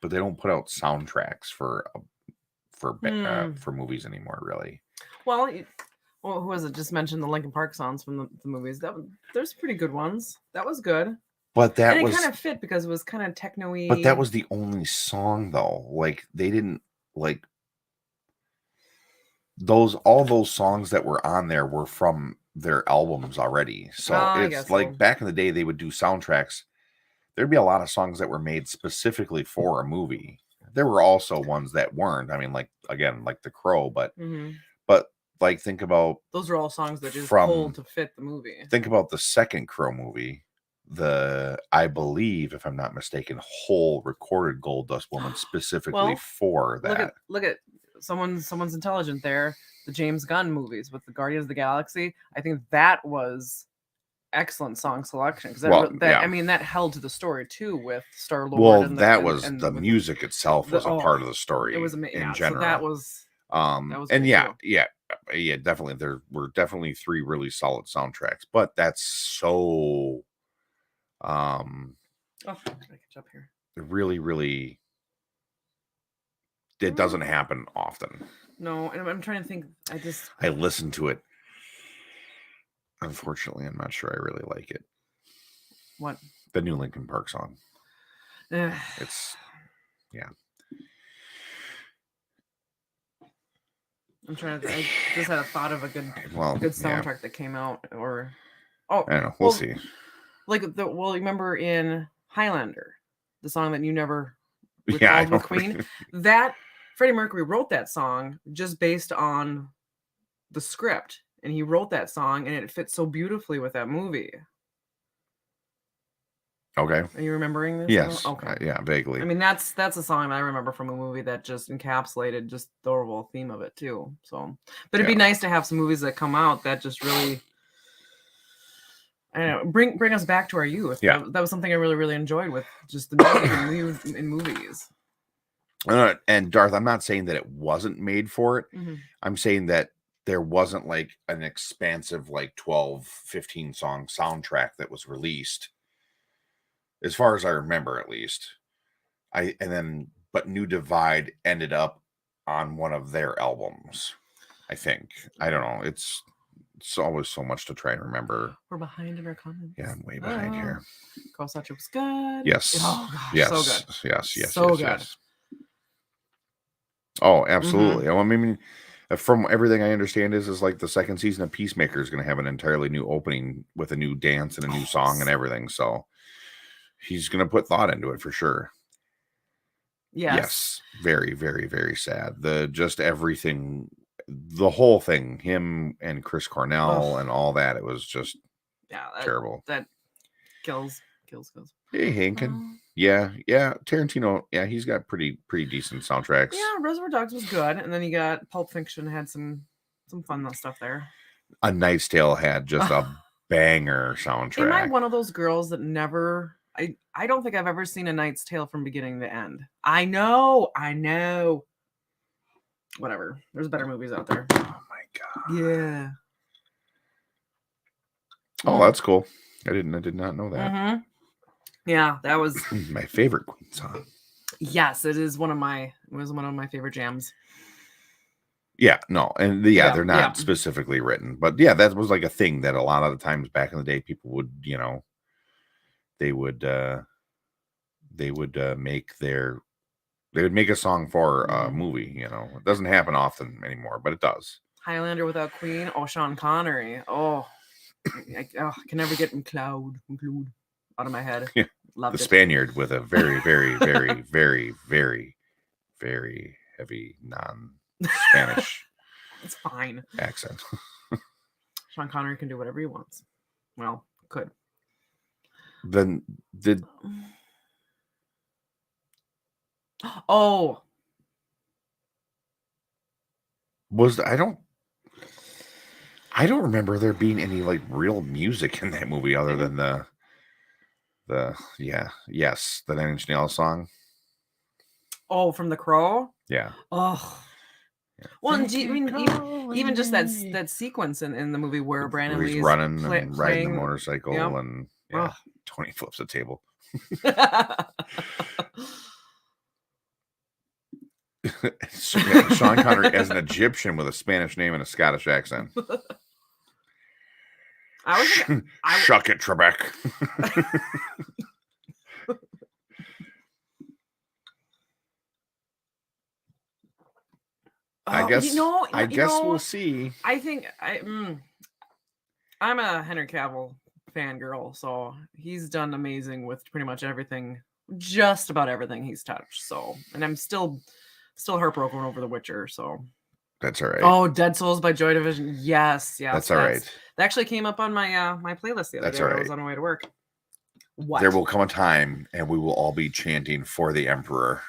S1: but they don't put out soundtracks for movies anymore, really.
S2: Well, who was it? Just mentioned the Linkin Park songs from the movies. There's pretty good ones. That was good.
S1: But it
S2: kind of fit because it was kind of techno-y.
S1: But that was the only song, though. Like they didn't like all those songs that were on there were from their albums already. So it's like back in the day they would do soundtracks. There'd be a lot of songs that were made specifically for a movie. There were also ones that weren't. I mean, like The Crow, but like think about
S2: those are all songs that just pulled to fit the movie.
S1: Think about the second Crow movie, I believe, if I'm not mistaken, whole recorded Gold Dust Woman specifically for that.
S2: Look at someone's intelligent there. The James Gunn movies with the Guardians of the Galaxy. I think that was excellent song selection because I mean that held to the story too with Star-Lord.
S1: Well, the music itself was a part of the story.
S2: It was amazing in general. So that was
S1: definitely there were definitely 3 really solid soundtracks, but that's so
S2: I catch up here.
S1: Really, really, it doesn't happen often.
S2: No, and I'm trying to think.
S1: I listened to it. Unfortunately, I'm not sure I really like it.
S2: What?
S1: The new Linkin Park song. It's
S2: I'm trying to. I just had a thought of a good soundtrack that came out, I don't know.
S1: We'll see.
S2: Like remember in Highlander, the song that you never recalled with Queen. That Freddie Mercury wrote that song just based on the script, and he wrote that song, and it fits so beautifully with that movie.
S1: Okay.
S2: Are you remembering this?
S1: Yes.
S2: Okay.
S1: Yeah, vaguely.
S2: I mean, that's a song I remember from a movie that just encapsulated just the overall theme of it too. So, but it'd be nice to have some movies that come out that just really, I don't know, bring us back to our youth.
S1: Yeah.
S2: That was something I really, really enjoyed with just the music in movies.
S1: And Darth, I'm not saying that it wasn't made for it.
S2: Mm-hmm.
S1: I'm saying that there wasn't like an expansive, like 12, 15 song soundtrack that was released. As far as I remember, at least. But New Divide ended up on one of their albums, I think. I don't know. It's always so much to try and remember.
S2: We're behind in our comments.
S1: Yeah, I'm way behind here.
S2: Kawasaki was good.
S1: Yes.
S2: Oh, gosh,
S1: yes.
S2: So good.
S1: Yes.
S2: So good.
S1: Yes. Oh, absolutely. Mm-hmm. I mean, from everything I understand is like the second season of Peacemaker is going to have an entirely new opening with a new dance and a new song and everything. So he's going to put thought into it for sure. Yes, very, very, very sad. Just everything, the whole thing, him and Chris Cornell and all that, it was just terrible.
S2: That kills.
S1: Hey, Hankin. Yeah, Tarantino, he's got pretty decent soundtracks.
S2: Yeah, Reservoir Dogs was good, and then you got Pulp Fiction had some fun stuff there.
S1: A Knight's Tale had just a banger soundtrack.
S2: Am I one of those girls that never? I don't think I've ever seen A Knight's Tale from beginning to end. I know. Whatever. There's better movies out there.
S1: Oh my god.
S2: Yeah.
S1: Oh, that's cool. I did not know that.
S2: Mm-hmm. Yeah, that was
S1: my favorite Queen song.
S2: Yes, it was one of my favorite jams.
S1: Yeah, no, and they're not specifically written, but that was like a thing that a lot of the times back in the day people would, they would make a song for a movie. It doesn't happen often anymore, but it does.
S2: Highlander without Queen. Oh, Sean Connery. Oh, I can never get include out of my head.
S1: Yeah.
S2: Loved
S1: the Spaniard with a very, very, very, very, very, very heavy non-Spanish
S2: it's fine
S1: accent.
S2: Sean Connery can do whatever he wants. Well, could.
S1: Then
S2: oh,
S1: I don't remember there being any like real music in that movie other than the Nine Inch Nails song.
S2: Oh, from The Crow.
S1: Yeah.
S2: Oh. Yeah. Well, and even just that sequence in the movie where Brandon Lee's
S1: running and riding the motorcycle, and Tony flips the table. Sean Connery as an Egyptian with a Spanish name and a Scottish accent. Shuck it, Trebek. I guess we'll see.
S2: I think I'm a Henry Cavill fangirl, so he's done amazing with pretty much everything, just about everything he's touched. So, and I'm still heartbroken over The Witcher. So
S1: that's all right.
S2: Oh, Dead Souls by Joy Division. Yes,
S1: that's all right.
S2: That actually came up on my my playlist the other day. All right. I was on my way to work. What?
S1: There will come a time, and we will all be chanting for the Emperor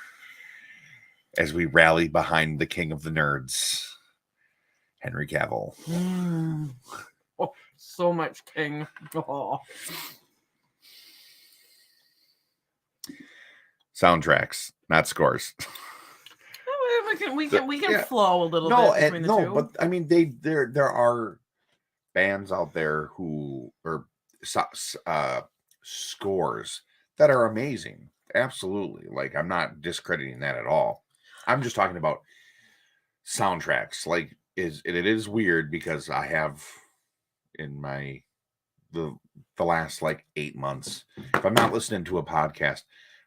S1: as we rally behind the King of the Nerds, Henry Cavill.
S2: Oh, so much King. Oh.
S1: Soundtracks, not scores.
S2: We can flow a little bit between the two.
S1: But I mean, there are bands out there who are scores that are amazing. Absolutely, like I'm not discrediting that at all. I'm just talking about soundtracks. Like it is weird because I have in the last like 8 months, if I'm not listening to a podcast,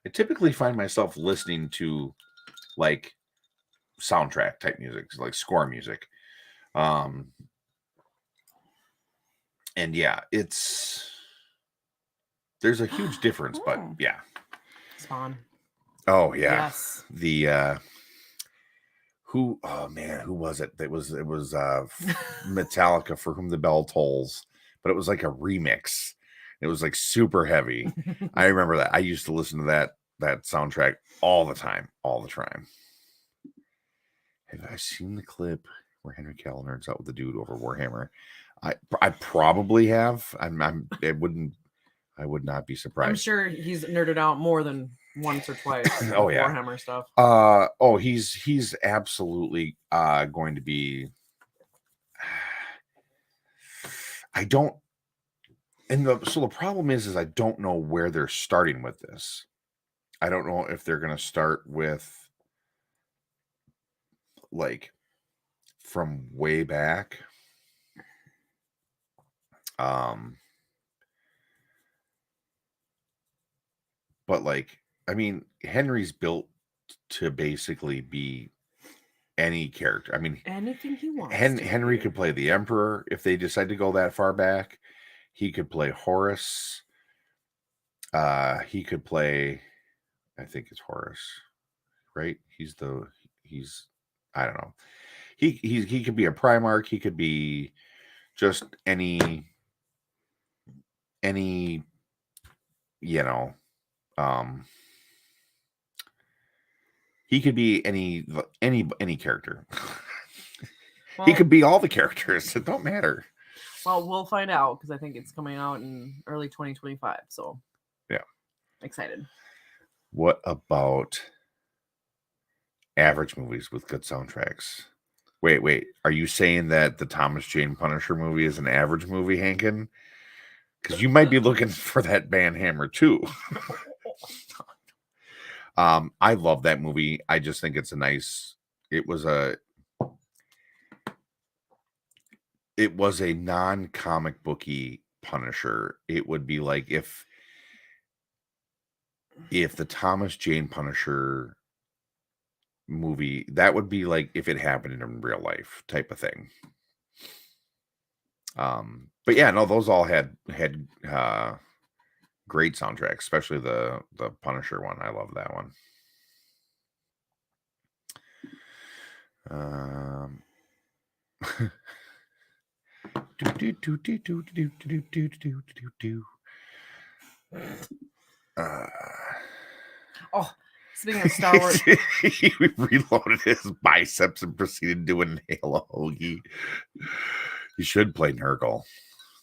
S1: I typically find myself listening to like soundtrack type music, like score music. And there's a huge difference, but yeah.
S2: Spawn.
S1: Oh yeah.
S2: Yes.
S1: Who was it? It was Metallica, For Whom the Bell Tolls, but it was like a remix. It was like super heavy. I remember that. I used to listen to that soundtrack all the time. Have I seen the clip where Henry Cavill nerds out with the dude over Warhammer? I probably have. I would not be surprised.
S2: I'm sure he's nerded out more than once or twice.
S1: Oh yeah,
S2: Warhammer stuff.
S1: He's absolutely going to be. So the problem is I don't know where they're starting with this. I don't know if they're going to start with like from way back. But like, I mean, Henry's built to basically be any character. I mean,
S2: anything he wants.
S1: Henry could play the Emperor if they decide to go that far back. He could play Horus. He could play, I think it's Horus. right? He's I don't know. He could be a Primarch. He could be just any you know, um, he could be any character.
S2: Well,
S1: he could be all the characters. It don't matter.
S2: Well, we'll find out because I think it's coming out in early 2025. So
S1: yeah,
S2: excited.
S1: What about average movies with good soundtracks? Wait. Are you saying that the Thomas Jane Punisher movie is an average movie, Hankin? Because you might be looking for that band Hammer too. I love that movie. I just think it's it was a non-comic booky Punisher. It would be like if the Thomas Jane Punisher movie, that would be like if it happened in real life type of thing. But yeah, no, those all had great soundtracks, especially the Punisher one. I love that one.
S2: Oh, speaking of Star Wars,
S1: he reloaded his biceps and proceeded to inhale a hoagie. You should play Nurgle.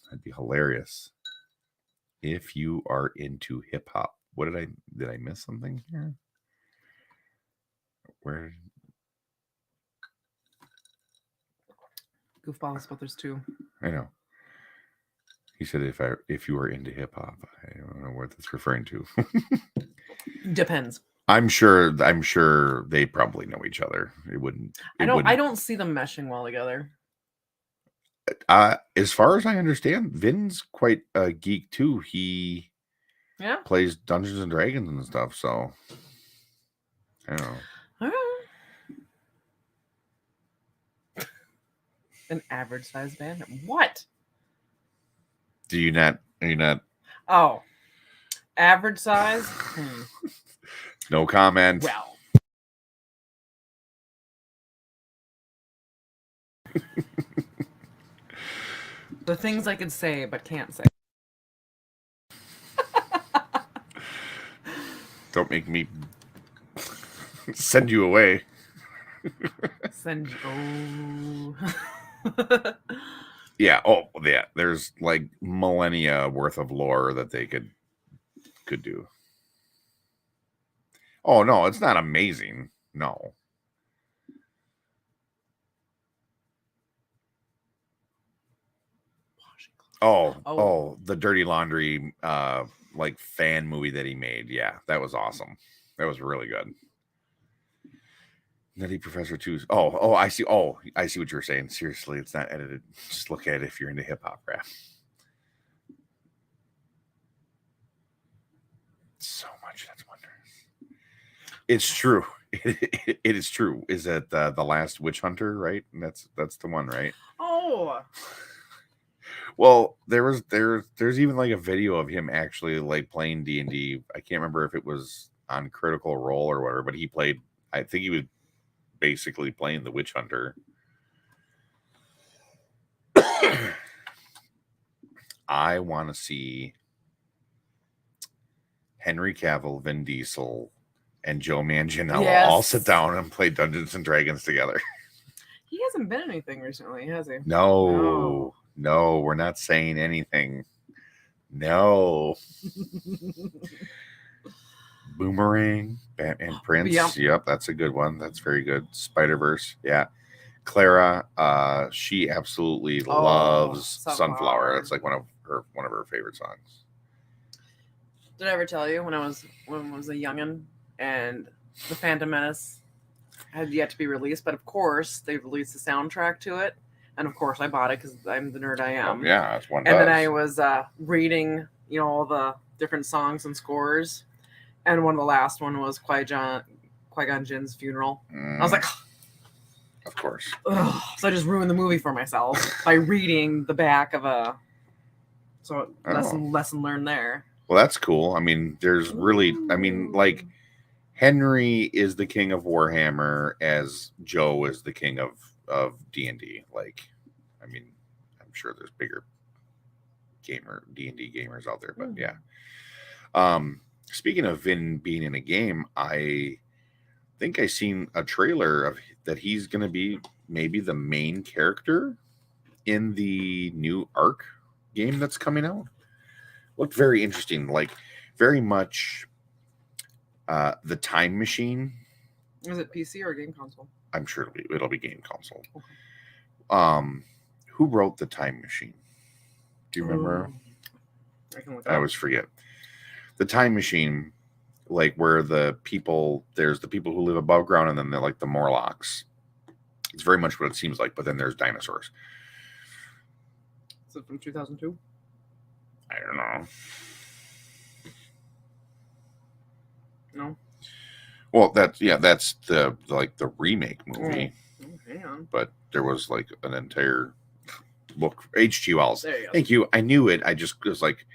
S1: That'd be hilarious. If you are into hip hop, did I miss something here? Where?
S2: Goofballs, but there's two.
S1: I know. He said if you are into hip hop. I don't know what that's referring to.
S2: Depends.
S1: I'm sure they probably know each other. I
S2: don't see them meshing well together.
S1: As far as I understand, Vin's quite a geek too. He plays Dungeons and Dragons and stuff. So I don't know.
S2: An average size band? What?
S1: Are you not?
S2: Oh, average size?
S1: No comment.
S2: Well. The things I could say but can't say.
S1: Don't make me send you away.
S2: Send you.
S1: Yeah. Oh, yeah. There's like millennia worth of lore that they could do. Oh no, it's not amazing. No. Oh, the Dirty Laundry like fan movie that he made. Yeah, that was awesome. That was really good. Nutty Professor 2. Oh, I see. Oh, I see what you're saying. Seriously, it's not edited. Just look at it if you're into hip hop rap. So much that's wondrous. It's true. It is true. Is that the Last Witch Hunter, right? And that's the one, right?
S2: Oh.
S1: Well, there's even like a video of him actually like playing D&D. I can't remember if it was on Critical Role or whatever, but I think he was basically playing the Witch Hunter. I want to see Henry Cavill, Vin Diesel, and Joe Manganiello all sit down and play Dungeons and Dragons together.
S2: He hasn't been anything recently, has he?
S1: No, we're not saying anything. No. Boomerang, Batman Prince. Yep, that's a good one. That's very good. Spider-Verse. Yeah. Clara, she absolutely loves Sunflower. That's like one of her favorite songs.
S2: Did I ever tell you when I was a youngin' and the Phantom Menace had yet to be released, but of course they released the soundtrack to it, and of course I bought it because I'm the nerd I am.
S1: Oh, yeah, that's one.
S2: And then I was reading, all the different songs and scores, and one of the last one was Qui-Gon Jinn's funeral. I was like,
S1: of course.
S2: Ugh. So I just ruined the movie for myself by reading the back of a. So lesson learned there.
S1: Well, that's cool. I mean, there's really, like Henry is the king of Warhammer, as Joe is the king of D&D. Like, I mean, I'm sure there's bigger D&D gamers out there, but yeah. Speaking of Vin being in a game, I think I seen a trailer of that he's going to be maybe the main character in the new Ark game that's coming out. Looked very interesting, like very much the Time Machine.
S2: Is it PC or game console?
S1: I'm sure it'll be game console.
S2: Okay.
S1: Who wrote the Time Machine? Do you remember?
S2: I can look
S1: I always forget. The Time Machine, like where there's the people who live above ground, and then they're like the Morlocks. It's very much what it seems like, but then there's dinosaurs.
S2: Is it from 2002?
S1: I don't know.
S2: No.
S1: Well, that's the remake movie.
S2: Oh, hang on.
S1: But there was like an entire book. H.G. Wells.
S2: There you go.
S1: Thank you. I knew it. I just was like,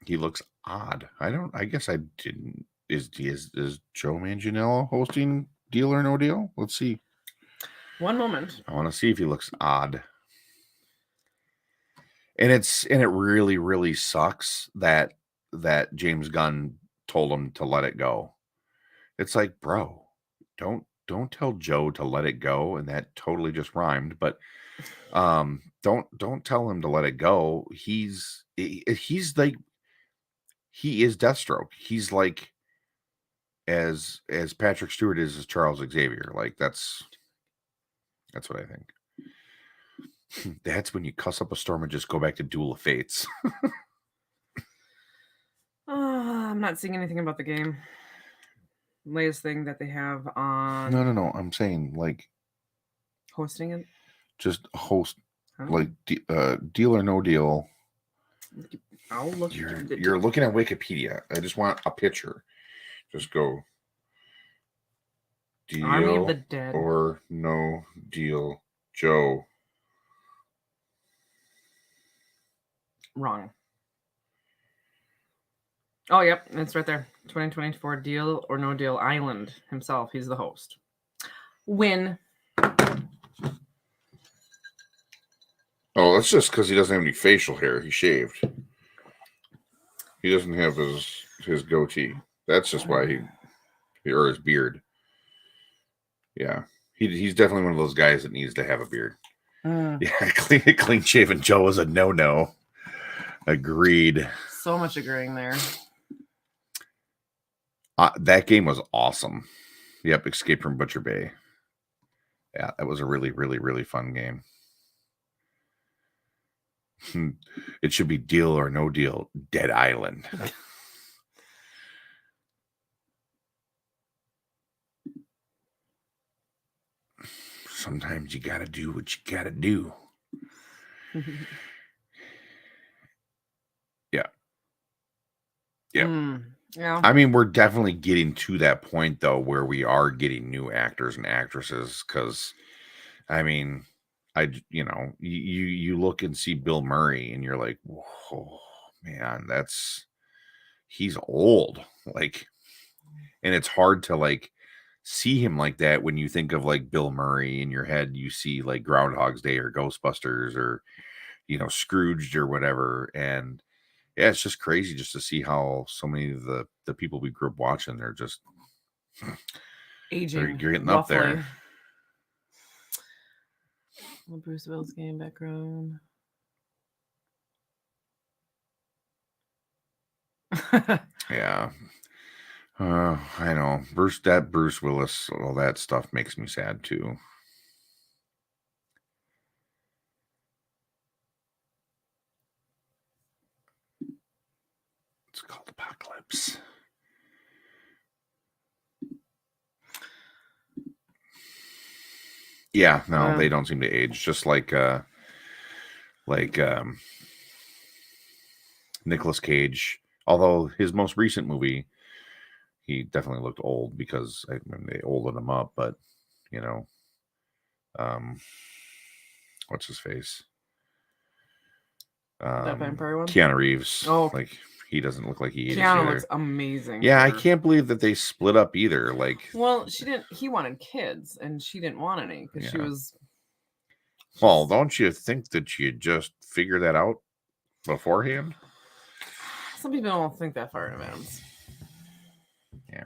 S1: he looks odd. I guess I didn't. Is Joe Manganiello hosting Deal or No Deal? Let's see.
S2: One moment.
S1: I want to see if he looks odd. And it really, really sucks that James Gunn told him to let it go. It's like, bro, don't tell Joe to let it go, and that totally just rhymed, but don't tell him to let it go. He's like, he is Deathstroke. He's like as Patrick Stewart is as Charles Xavier. Like that's what I think. That's when you cuss up a storm and just go back to Duel of Fates.
S2: I'm not seeing anything about the game. Latest thing that they have on.
S1: No. I'm saying like
S2: hosting it.
S1: Just host like Deal or No Deal.
S2: I'll look.
S1: You're looking at Wikipedia. I just want a picture. Just go. Deal
S2: Army of the Dead
S1: or No Deal, Joe.
S2: Wrong. Oh, yep, it's right there. 2024 Deal or No Deal Island himself. He's the host. Win.
S1: Oh, that's just because he doesn't have any facial hair. He shaved. He doesn't have his goatee. That's just why or his beard. Yeah, he's definitely one of those guys that needs to have a beard. Yeah, clean shaven Joe is a no. Agreed.
S2: So much agreeing there.
S1: That game was awesome. Yep, Escape from Butcher Bay. Yeah, that was a really, really, really fun game. It should be Deal or No Deal, Dead Island. Sometimes you gotta do what you gotta do. Yeah.
S2: Yeah.
S1: I mean, we're definitely getting to that point though, where we are getting new actors and actresses. Because, I mean, you look and see Bill Murray, and you're like, oh man, he's old. Like, and it's hard to like see him like that when you think of like Bill Murray in your head. You see like Groundhog's Day or Ghostbusters or Scrooged or whatever, and yeah, it's just crazy just to see how so many of the people we grew up watching, they're just
S2: aging.
S1: They're getting up there.
S2: Well, Bruce Willis game background.
S1: Yeah. I know. Bruce Willis, all that stuff makes me sad too. It's called Apocalypse. Yeah, no, they don't seem to age. Just like Nicolas Cage. Although his most recent movie, he definitely looked old because they olded him up. But what's his face?
S2: That vampire one?
S1: Keanu Reeves.
S2: Oh.
S1: Like, he doesn't look like he ages
S2: Keanu
S1: either.
S2: looks amazing.
S1: Yeah, I can't believe that they split up either. Like,
S2: well, she didn't. He wanted kids, and she didn't want any because she was.
S1: Well, don't you think that you just figure that out beforehand?
S2: Some people don't think that far in advance.
S1: Yeah.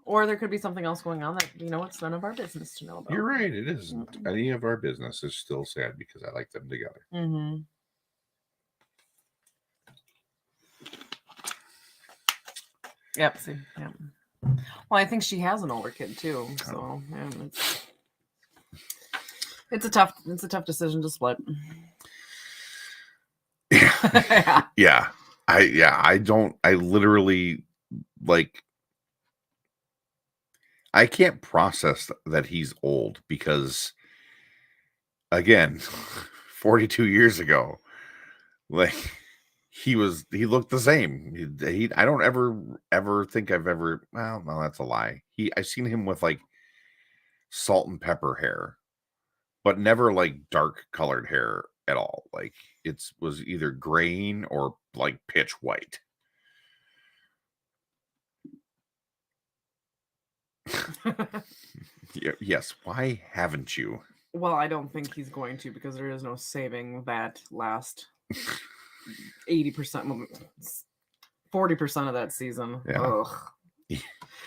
S2: Or there could be something else going on that, it's none of our business to know about.
S1: You're right. It isn't any of our business. Is still sad because I like them together.
S2: Mm-hmm. Yep. See. Yep. Well, I think she has an older kid too. So it's a tough decision to split.
S1: Yeah. I literally, like, I can't process that he's old because, again, 42 years ago, like, he looked the same. I don't ever think I've ever, well, no, that's a lie. I've seen him with like salt and pepper hair, but never like dark colored hair at all. Like, it was either graying or like pitch white. Yes. Why haven't you?
S2: Well, I don't think he's going to, because there is no saving that last 80%, 40% of that season.
S1: Yeah.
S2: Ugh.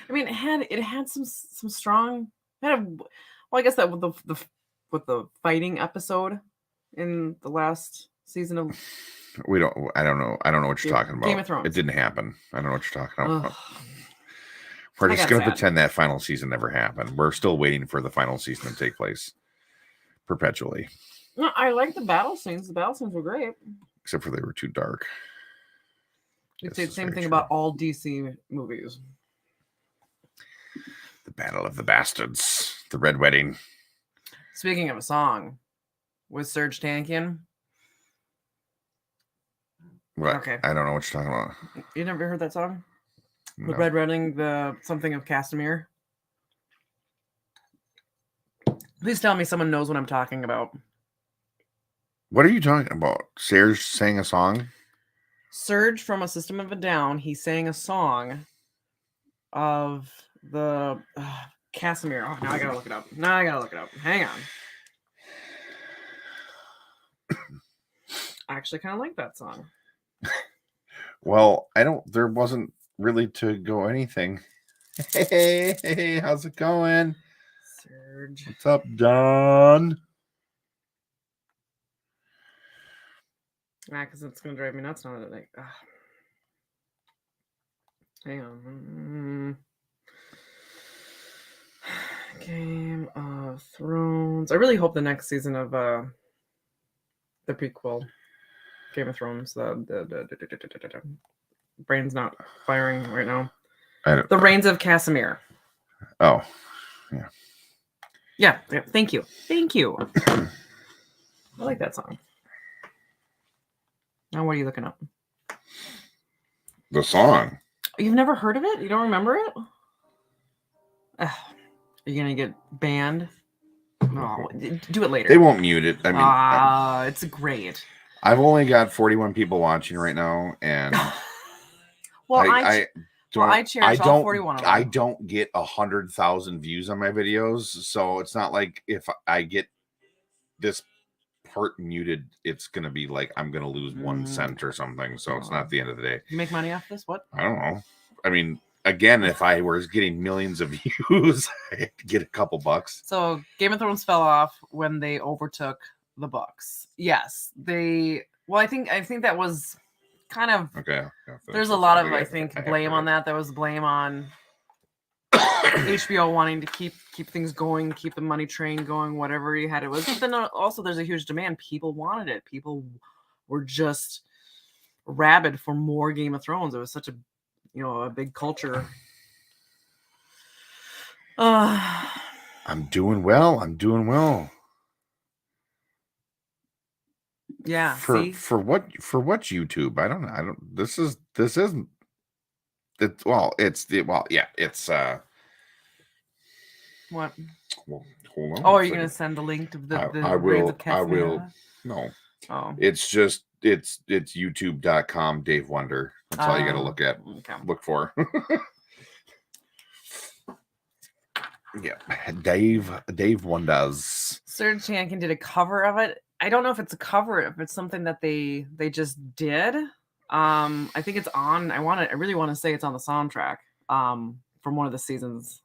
S2: I mean, it had some strong. Well, I guess that with the fighting episode in the last season of.
S1: I don't know what you're talking about.
S2: Game of Thrones.
S1: It didn't happen. I don't know what you're talking about.
S2: Ugh.
S1: We're just going to pretend that final season never happened. We're still waiting for the final season to take place perpetually.
S2: No, I like the battle scenes. The battle scenes were great.
S1: Except for they were too dark.
S2: You'd say the same thing about all DC movies.
S1: The Battle of the Bastards. The Red Wedding.
S2: Speaking of a song, with Serj Tankian.
S1: What?
S2: Okay.
S1: I don't know what you're talking about.
S2: You never heard that song?
S1: No.
S2: The Red Wedding, the something of Casimir. Please tell me someone knows what I'm talking about.
S1: What are you talking about? Serj sang a song?
S2: Serj from A System of a Down, he sang a song of the Casimir. Oh, now I gotta look it up. Hang on. I actually kind of like that song.
S1: Well, there wasn't really to go anything. Hey, how's it going?
S2: Serj.
S1: What's up, Don?
S2: Because it's gonna drive me nuts now that hang on. Game of Thrones. I really hope the next season of the prequel Game of Thrones, the brain's not firing right now. The Reigns of Casimir.
S1: Oh,
S2: yeah. Thank you. I like that song. Now, what are you looking up?
S1: The song.
S2: You've never heard of it? You don't remember it? Are you gonna get banned? No, do it later.
S1: They won't mute it. I mean,
S2: it's great.
S1: I've only got 41 people watching right now, and
S2: well, I cherish all 41 of them.
S1: I don't get 100,000 views on my videos, so it's not like if I get this part muted, it's gonna be like I'm gonna lose 1 cent or something. So it's not the end of the day.
S2: You make money off this? What?
S1: I don't know. I mean, again, if I was getting millions of views, I'd get a couple bucks.
S2: So Game of Thrones fell off when they overtook the books. Yes, they. Well, I think that was kind of
S1: okay.
S2: There's a lot of blame on that. There was blame on HBO wanting to keep things going, keep the money train going, whatever you had it was. But then also there's a huge demand. People wanted it. People were just rabid for more Game of Thrones. It was such a big culture.
S1: I'm doing well.
S2: Yeah.
S1: For what YouTube? I don't know. This isn't it's
S2: what?
S1: Well, hold on.
S2: Oh,
S1: a
S2: are you going to
S1: second.
S2: send the link to the
S1: I
S2: Reigns of
S1: will. I will.
S2: Casmera?
S1: No,
S2: Oh.
S1: it's youtube.com Dave Wonder. That's all you got to look at.
S2: Okay.
S1: Look for. Yeah, Dave Wonders.
S2: Serge Tankin did a cover of it. I don't know if it's a cover, if it's something that they just did. I think it's on. I really want to say it's on the soundtrack. From one of the seasons.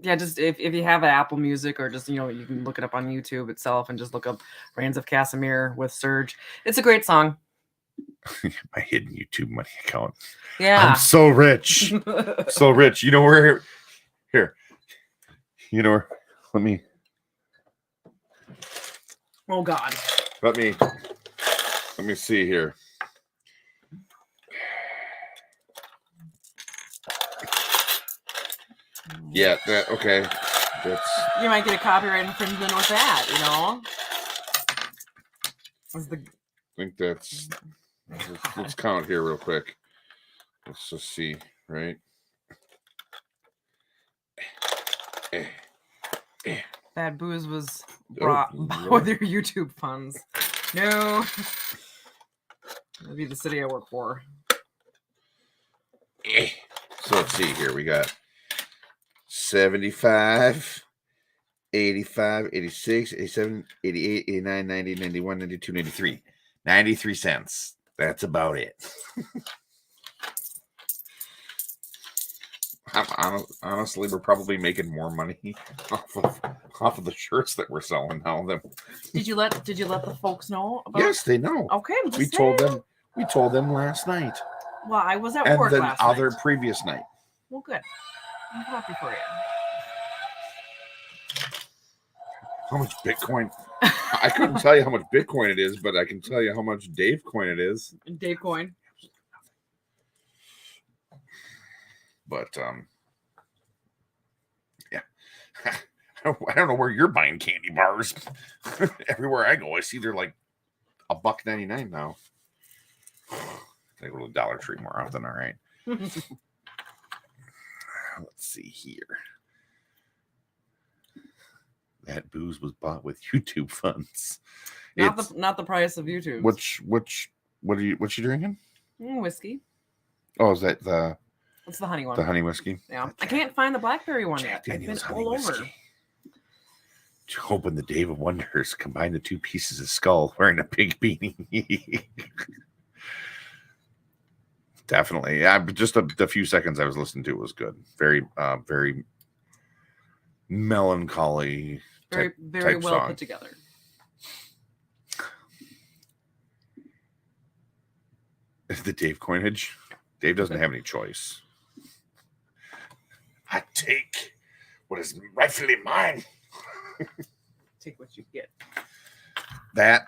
S2: Yeah, just if you have Apple Music or just you can look it up on YouTube itself and just look up Reigns of Casimir with Serge. It's a great song.
S1: My hidden YouTube money account.
S2: Yeah,
S1: I'm so rich, so rich. You know where? Here. You know where? Let me.
S2: Oh God.
S1: Let me see here. Yeah, okay.
S2: You might get a copyright infringement with that,
S1: I think that's. Let's count here real quick. Let's just see, right?
S2: Bad Booze was brought with their YouTube funds. No. That'd be the city I work for.
S1: So let's see here. We got 75, 85, 86, 87, 88, 89, 90, 91, 92, 93. 93 cents. That's about it. Honestly, we're probably making more money off of the shirts that we're selling now than.
S2: Did you let the folks know about?
S1: Yes, they know.
S2: Okay,
S1: we told them last night.
S2: Well, I was at
S1: and
S2: work
S1: the
S2: last
S1: other
S2: night.
S1: previous night.
S2: Well, good. I'm happy for you.
S1: How much Bitcoin? I couldn't tell you how much Bitcoin it is, but I can tell you how much Dave coin it is.
S2: Dave coin.
S1: But yeah, I don't know where you're buying candy bars. Everywhere I go, I see they're like $1.99 now. I go to Dollar Tree more often. All right. Let's see here. That booze was bought with YouTube funds.
S2: Not the price of YouTube.
S1: What you drinking?
S2: Whiskey.
S1: Oh, is that the?
S2: It's the honey one.
S1: The honey whiskey.
S2: Yeah, I can't find the blackberry one
S1: Jack
S2: yet.
S1: Daniel's
S2: It's been
S1: honey
S2: all over.
S1: whiskey. Open the Dave of Wonders. Combine the two pieces of skull wearing a pig beanie. Definitely. Yeah, but just the few seconds I was listening to it was good. Very, very melancholy.
S2: Very well
S1: song.
S2: put together.
S1: The Dave coinage. Dave doesn't have any choice. I take what is rightfully mine.
S2: Take what you get.
S1: That,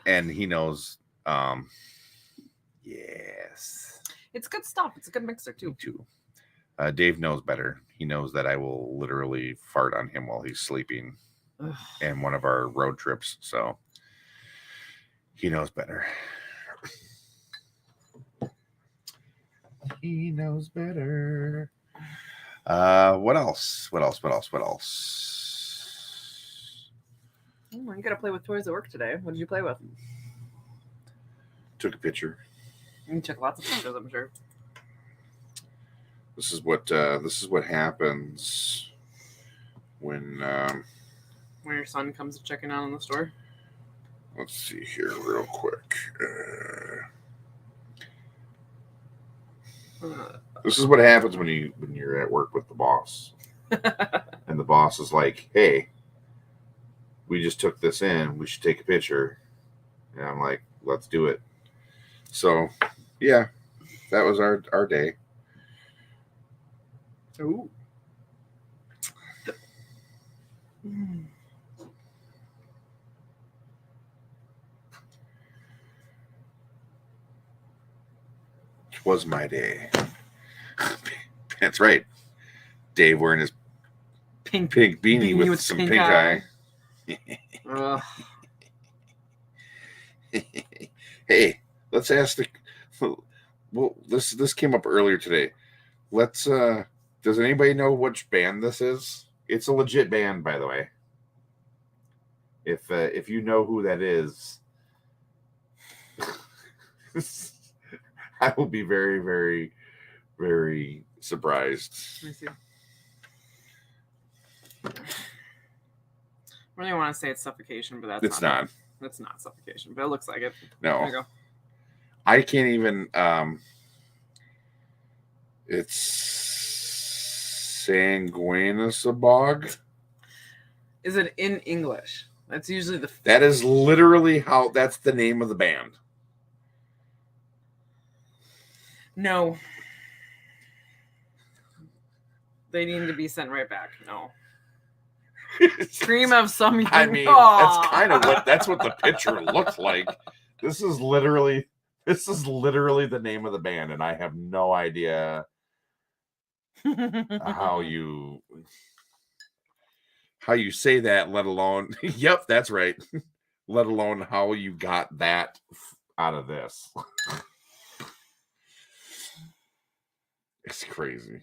S1: and he knows. Yes,
S2: it's good stuff. It's a good mixer too.
S1: Dave knows better. He knows that I will literally fart on him while he's sleeping in one of our road trips. So he knows better. He knows better. What else? Oh,
S2: you gotta play with toys at work today. What did you play with?
S1: Took a picture.
S2: You took lots of pictures, I'm sure.
S1: This is what happens when
S2: your son comes to check in out in the store.
S1: Let's see here real quick. This is what happens when you're at work with the boss. And the boss is like, hey, we just took this in. We should take a picture. And I'm like, let's do it. So, yeah, that was our day.
S2: Ooh.
S1: It was my day. That's right. Dave wearing his pink beanie with some pink eye. Hey, let's ask well, this came up earlier today. Let's does anybody know which band this is? It's a legit band, by the way. If you know who that is, I will be very, very, very surprised.
S2: Let me see. I really want to say it's Suffocation, but that's not. That's not Suffocation, but it looks like it.
S1: No.
S2: There you go.
S1: I can't even. It's Sanguinusabog.
S2: Is it in English? That's usually the.
S1: That is literally how. That's the name of the band.
S2: No. They need to be sent right back. No. Scream of some.
S1: I mean, that's what the picture looks like. This is literally the name of the band, and I have no idea how you say that, let alone yep, that's right. Let alone how you got that out of this. It's crazy.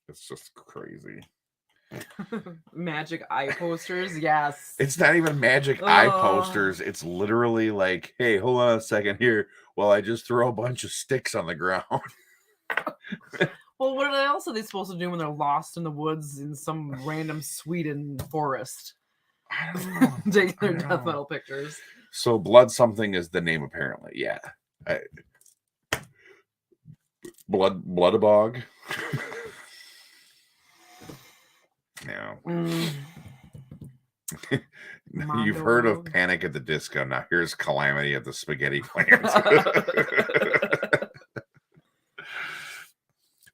S1: It's just crazy.
S2: Magic eye posters, yes.
S1: It's not even magic eye posters. It's literally like, hey, hold on a second here while I just throw a bunch of sticks on the ground.
S2: Well, what else are they supposed to do when they're lost in the woods in some random Sweden forest?
S1: I don't know.
S2: Taking their death metal pictures.
S1: So blood something is the name apparently. Yeah. Bloodabog. No. You've heard of Panic at the Disco. Now here's Calamity at the Spaghetti Plant.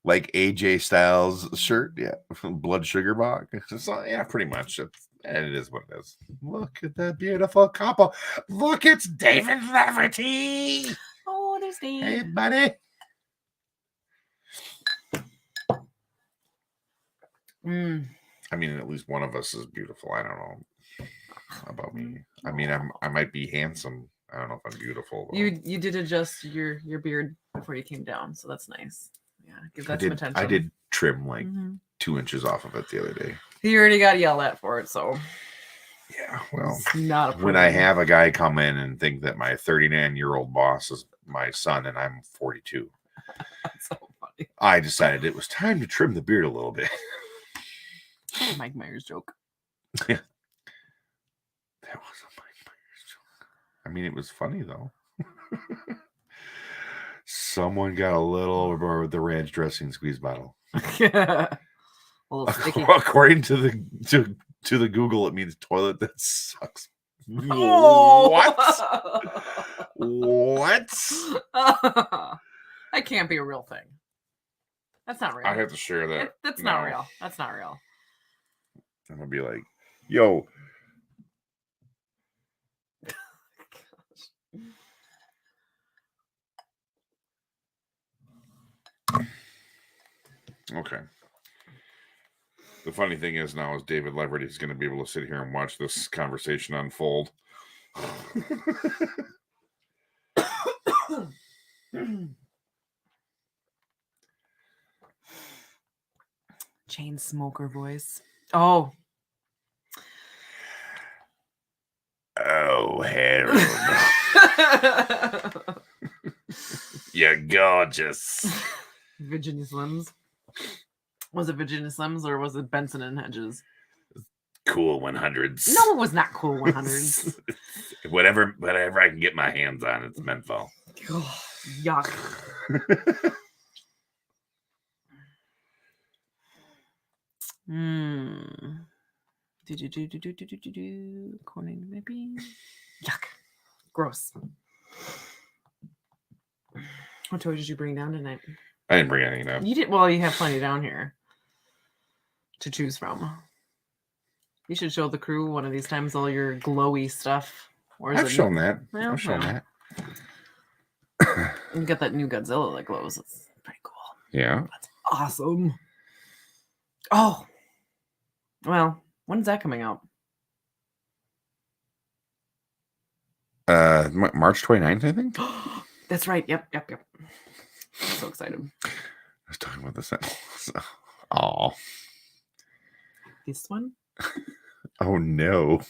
S1: Like AJ Styles' shirt, yeah. Blood Sugar Bog. So, yeah, pretty much. It is what it is. Look at that beautiful couple. Look, it's David Lafferty.
S2: Oh, there's Dave.
S1: Hey, buddy. I mean, at least one of us is beautiful. I don't know about me. I mean, I might be handsome. I don't know if I'm beautiful. Though.
S2: You did adjust your beard before you came down, so that's nice. Yeah, give that some attention.
S1: I did trim like 2 inches off of it the other day.
S2: He already got yelled at for it, so
S1: yeah. Well,
S2: it's not
S1: when I have a guy come in and think that my 39-year-old boss is my son and I'm 42,
S2: that's so funny.
S1: I decided it was time to trim the beard a little bit.
S2: Mike Myers joke.
S1: Yeah. That was a Mike Myers joke. I mean, it was funny though. Someone got a little overboard with the ranch dressing squeeze bottle.
S2: A little sticky.
S1: According to the Google, it means toilet that sucks.
S2: Oh!
S1: What?
S2: That can't be a real thing. That's not real.
S1: I have to share that.
S2: That's not real. That's not real.
S1: I'm gonna be like, yo. Okay. The funny thing is now is David Leverett is going to be able to sit here and watch this conversation unfold.
S2: Chain smoker voice. Oh,
S1: Harold. You're gorgeous.
S2: Virginia Slims. Was it Virginia Slims or was it Benson and Hedges?
S1: Cool 100s.
S2: No, it was not Cool 100s.
S1: whatever I can get my hands on, it's menthol.
S2: Oh, yuck. According maybe. Yuck. Gross. What toy did you bring down tonight?
S1: I didn't bring anything down.
S2: You did. Well, you have plenty down here to choose from. You should show the crew one of these times all your glowy stuff.
S1: I've shown that.
S2: Well,
S1: I've shown that.
S2: You got that new Godzilla that glows. It's pretty cool.
S1: Yeah.
S2: That's awesome. Oh. Well, when's that coming out?
S1: March 29th, I think.
S2: That's right. Yep. I'm so excited.
S1: I was talking about this. Oh.
S2: This one?
S1: Oh no.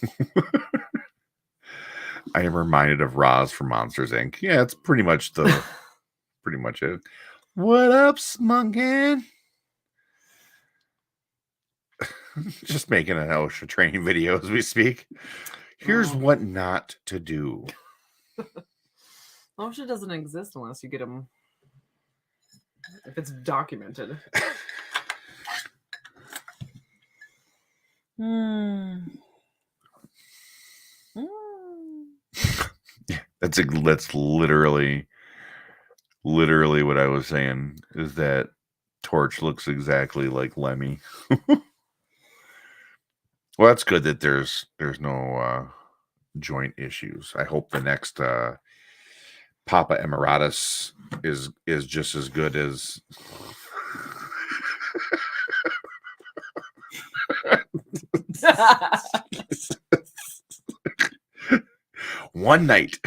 S1: I am reminded of Roz from Monsters Inc. Yeah, it's pretty much it. What up, Spunkin? Just making an OSHA training video as we speak. Here's what not to do.
S2: OSHA doesn't exist unless you get them. If it's documented.
S1: Yeah, that's literally what I was saying, is that Torch looks exactly like Lemmy. Well, that's good that there's no joint issues. I hope the next Papa Emeritus is just as good as One night.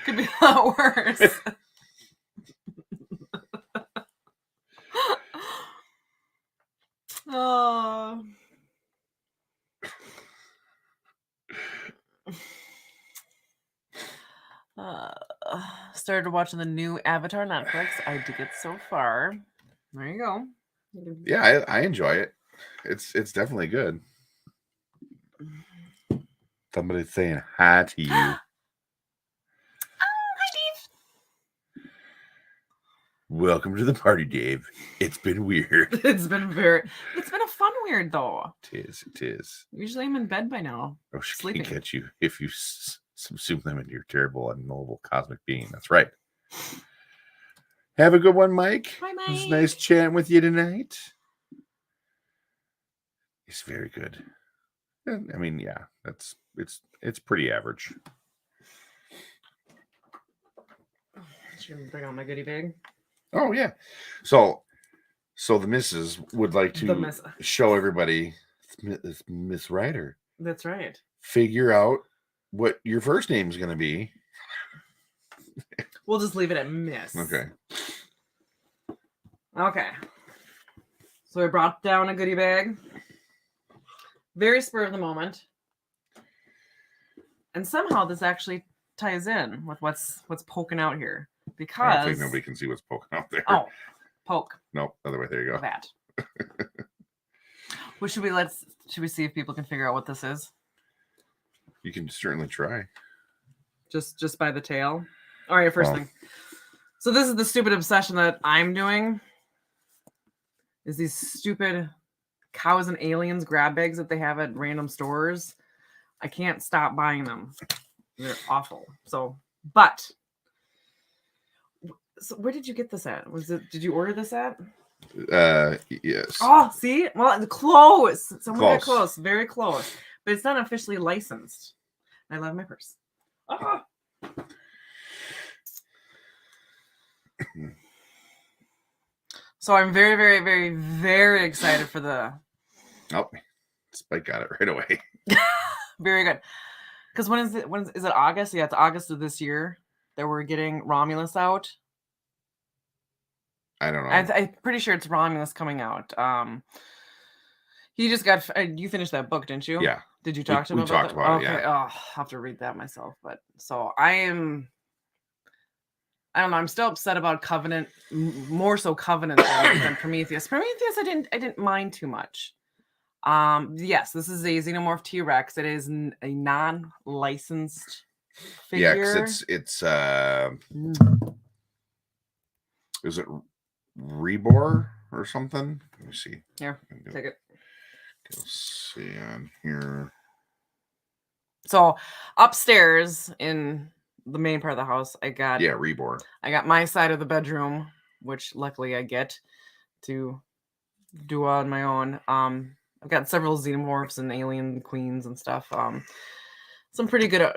S2: Could be a lot worse. Oh. Started watching the new Avatar Netflix. I dig it so far. There you go.
S1: Yeah, I enjoy it. It's definitely good. Somebody's saying hi to you.
S2: Hi, Dave.
S1: Welcome to the party, Dave. It's been weird.
S2: It's been a fun weird though.
S1: It is.
S2: Usually I'm in bed by now.
S1: Oh, she
S2: sleeping.
S1: can't get you if you subsume them into your terrible, unknowable cosmic being. That's right. Have a good one, Mike.
S2: Bye, Mike.
S1: It's nice chatting with you tonight. It's very good. I mean, yeah, it's pretty average.
S2: Should I bring out my goodie bag?
S1: Oh yeah. So the missus would like to show everybody Miss Ryder.
S2: That's right.
S1: Figure out what your first name is going to be.
S2: We'll just leave it at Miss. Okay. So I brought down a goodie bag. Very spur of the moment. And somehow this actually ties in with what's poking out here. Because
S1: I don't think nobody can see what's poking out there.
S2: Oh, poke.
S1: Nope, other way. There you go.
S2: That. Well, should we see if people can figure out what this is?
S1: You can certainly try.
S2: Just by the tail. All right, first thing. So this is the stupid obsession that I'm doing. Is these stupid Cows and Aliens grab bags that they have at random stores. I can't stop buying them. They're awful. So where did you get this at? Did you order this at?
S1: Yes.
S2: Oh, see? Well, close. Somewhere close. Very close. But it's not officially licensed. I love my purse. Oh. So I'm very, very, very, very excited for the...
S1: Oh, Spike got it right away.
S2: Very good. Because when is it August? Yeah, it's August of this year that we're getting Romulus out.
S1: I don't know.
S2: I'm pretty sure it's Romulus coming out. He just got... you finished that book, didn't you?
S1: Yeah.
S2: Did you talk to him
S1: about that? We talked about it, yeah.
S2: Oh, I'll have to read that myself. But so I don't know. I'm still upset about Covenant, more so Covenant than Prometheus. Prometheus, I didn't mind too much. Yes, this is a Xenomorph T-Rex. It is a non-licensed figure.
S1: Yeah, because it's is it Rebor or something? Let me see.
S2: Here, take it.
S1: Let's see on here.
S2: So upstairs in the main part of the house, I got
S1: Rebor.
S2: I got my side of the bedroom, which luckily I get to do on my own. I've got several Xenomorphs and alien queens and stuff. Some pretty good.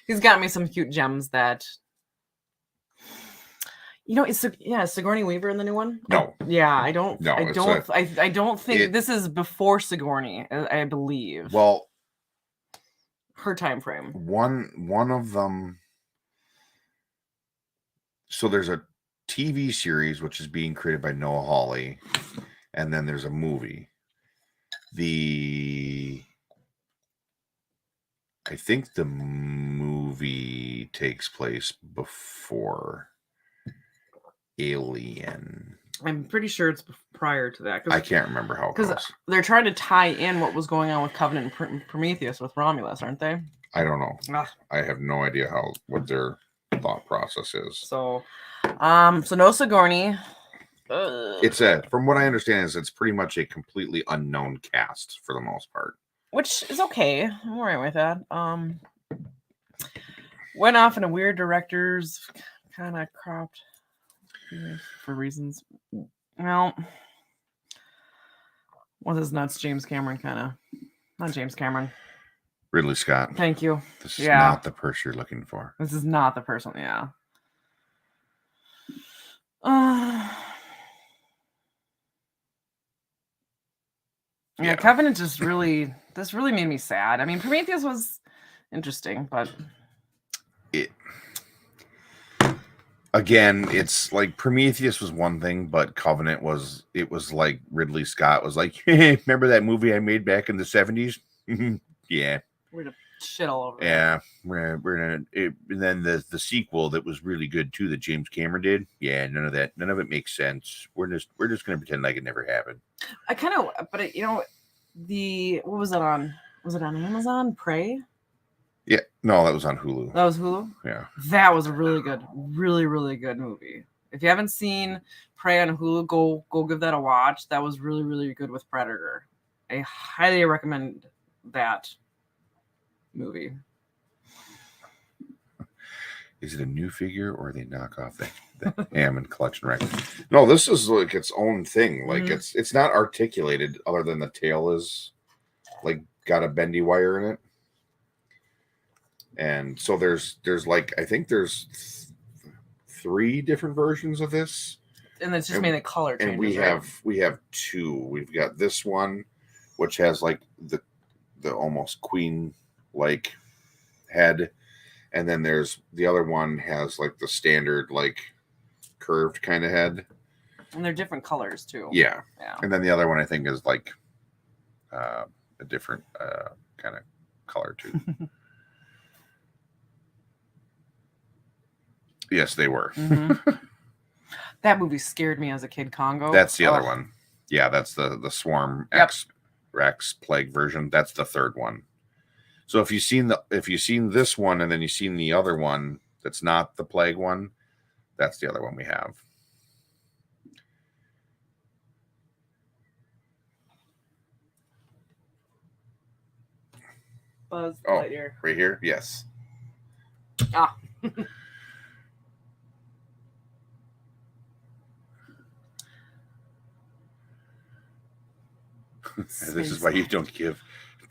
S2: He's got me some cute gems that. Is Sigourney Weaver in the new one?
S1: No.
S2: Yeah, I don't. No, I don't think this is before Sigourney. I believe.
S1: Well,
S2: her time frame.
S1: One of them. So there's a TV series which is being created by Noah Hawley, and then there's a movie. I think the movie takes place before Alien.
S2: I'm pretty sure it's prior to that.
S1: I can't remember how it goes.
S2: Because they're trying to tie in what was going on with Covenant and Prometheus with Romulus, aren't they?
S1: I don't know.
S2: Ah.
S1: I have no idea what their thought process is.
S2: So no Sigourney.
S1: It's from what I understand, it's pretty much a completely unknown cast for the most part.
S2: Which is okay. I'm all right with that. Went off in a weird director's kind of cropped for reasons. Well, what is nuts? James Cameron kind of. Not James Cameron.
S1: Ridley Scott.
S2: Thank you.
S1: This is not the person you're looking for.
S2: This is not the person. Yeah. Yeah, Covenant just really made me sad. I mean, Prometheus was interesting, but
S1: again, it's like Prometheus was one thing, but Covenant was like Ridley Scott was like, hey, remember that movie I made back in the 70s? Yeah.
S2: We're gonna shit all over.
S1: Yeah, we're gonna. And then the sequel that was really good too, that James Cameron did. Yeah, none of it makes sense. We're just gonna pretend like it never happened.
S2: I kind of, but what was it on? Was it on Amazon? Prey?
S1: Yeah, no, that was on Hulu.
S2: That was Hulu.
S1: Yeah,
S2: that was a really good, really good movie. If you haven't seen Prey on Hulu, go give that a watch. That was really, really good with Predator. I highly recommend that movie.
S1: Is it a new figure or they knock off the Hammond collection rack? No, this is like its own thing. Like it's not articulated other than the tail is like got a bendy wire in it. And so there's like I think there's 3 different versions of this.
S2: And it's just mainly color changes.
S1: And we have 2. We've got this one which has like the almost queen like head, and then there's the other one has like the standard like curved kind of head,
S2: and they're different colors too.
S1: Yeah. And then the other one I think is like a different kind of color too. Yes, they were.
S2: That movie scared me as a kid. Congo.
S1: That's the other one. Yeah, that's the Swarm X Plague version. That's the 3rd one. So if you've seen this one and then you've seen the other one that's not the Plague one, that's the other one we have.
S2: Buzz Lightyear.
S1: Right here? Yes.
S2: Ah.
S1: This is why you don't give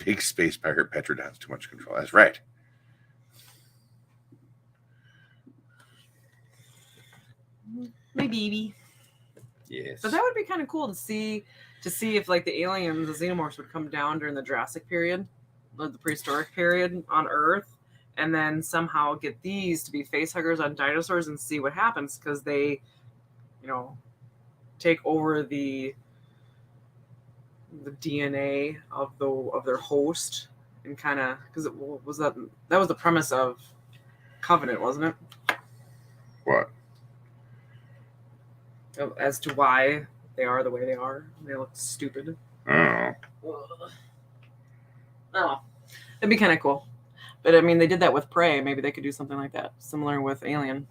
S1: big space pirate Petrodons too much control. That's right.
S2: My baby.
S1: Yes.
S2: But that would be kind of cool to see if like the aliens, the xenomorphs, would come down during the Jurassic period, or the prehistoric period on Earth, and then somehow get these to be facehuggers on dinosaurs and see what happens, because they, take over the DNA of their host, and kind of, because it was that was the premise of Covenant, wasn't it?
S1: What?
S2: As to why they are the way they are. They look stupid.
S1: Oh.
S2: Oh, it'd be kind of cool. But I mean, they did that with Prey. Maybe they could do something like that, similar with Alien.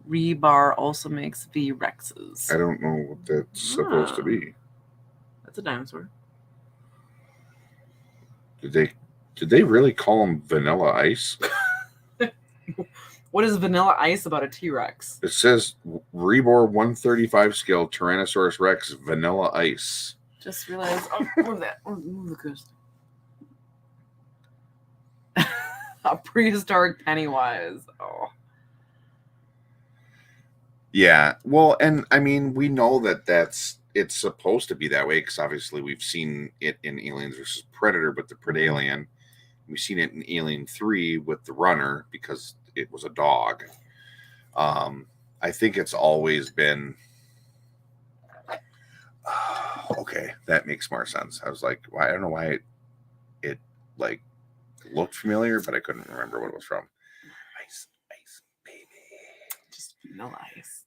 S2: Rebar also makes V-Rexes.
S1: I don't know what that's supposed to be.
S2: That's a dinosaur.
S1: Did they really call them Vanilla Ice?
S2: What is Vanilla Ice about a T-Rex?
S1: It says Rebor 135 scale Tyrannosaurus Rex Vanilla Ice.
S2: Just realized. Oh, move that. Move the coast. A prehistoric Pennywise. Oh.
S1: Yeah. Well, and I mean, we know that it's supposed to be that way because obviously we've seen it in Aliens vs. Predator with the Predalien. We've seen it in Alien 3 with the Runner because it was a dog. I think it's always been okay. That makes more sense. I was like, I don't know why it like looked familiar, but I couldn't remember what it was from. Ice, ice, baby.
S2: Just vanilla ice.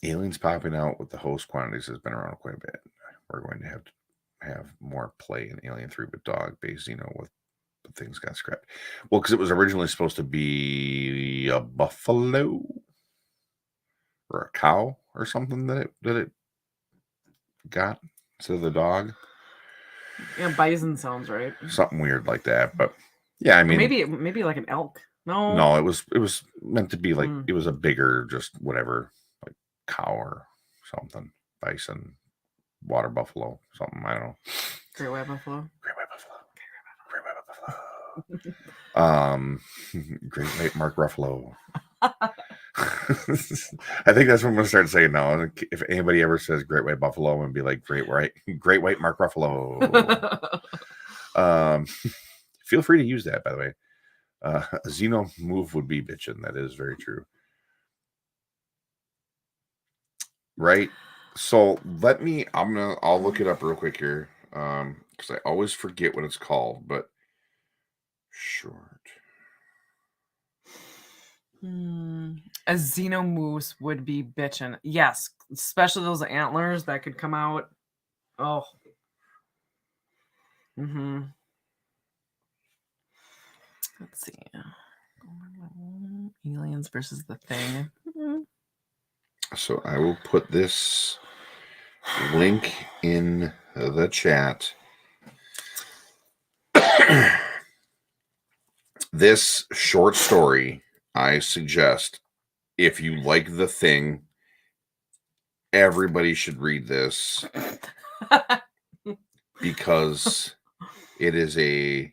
S1: Aliens popping out with the host quantities has been around quite a bit. We're going to have more play in Alien 3 with dog based, with things got scrapped. Well, because it was originally supposed to be a buffalo or a cow or something that it got to the dog.
S2: Yeah, bison sounds right.
S1: Something weird like that, but yeah, I mean,
S2: maybe like an elk.
S1: No, it was meant to be like it was a bigger, just whatever, like cow or something, bison, water buffalo, something. I don't know.
S2: Great white buffalo.
S1: Great white buffalo. Great white buffalo. Great white Mark Ruffalo. I think that's what I'm gonna start saying now. If anybody ever says great white buffalo, I'm gonna be like great white Mark Ruffalo. Feel free to use that, by the way. A Xeno move would be bitchin'. That is very true. Right? So I'll look it up real quick here. Because I always forget what it's called, but short.
S2: A xenomoose would be bitchin'. Yes, especially those antlers that could come out. Oh. Let's see. Aliens versus the Thing.
S1: So I will put this link in the chat. This short story, I suggest, if you like The Thing, everybody should read this because it is a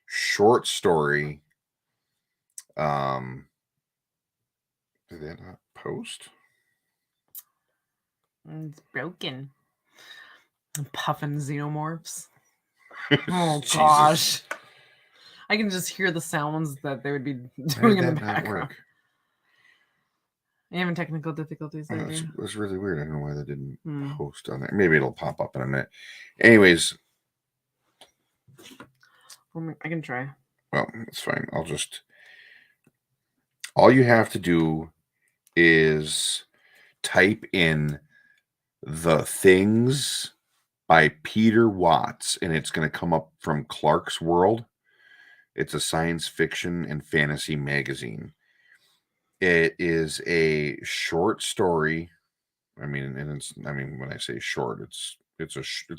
S1: short story. Did that not post?
S2: It's broken. Puffin xenomorphs. Oh gosh. I can just hear the sounds that they would be doing in the background. You having technical difficulties there?
S1: It was really weird. I don't know why they didn't post on there. Maybe it'll pop up in a minute. Anyways.
S2: I can try.
S1: Well, it's fine. All you have to do is type in The Things by Peter Watts, and it's going to come up from Clark's World. It's a science fiction and fantasy magazine. It is a short story. When I say short, it's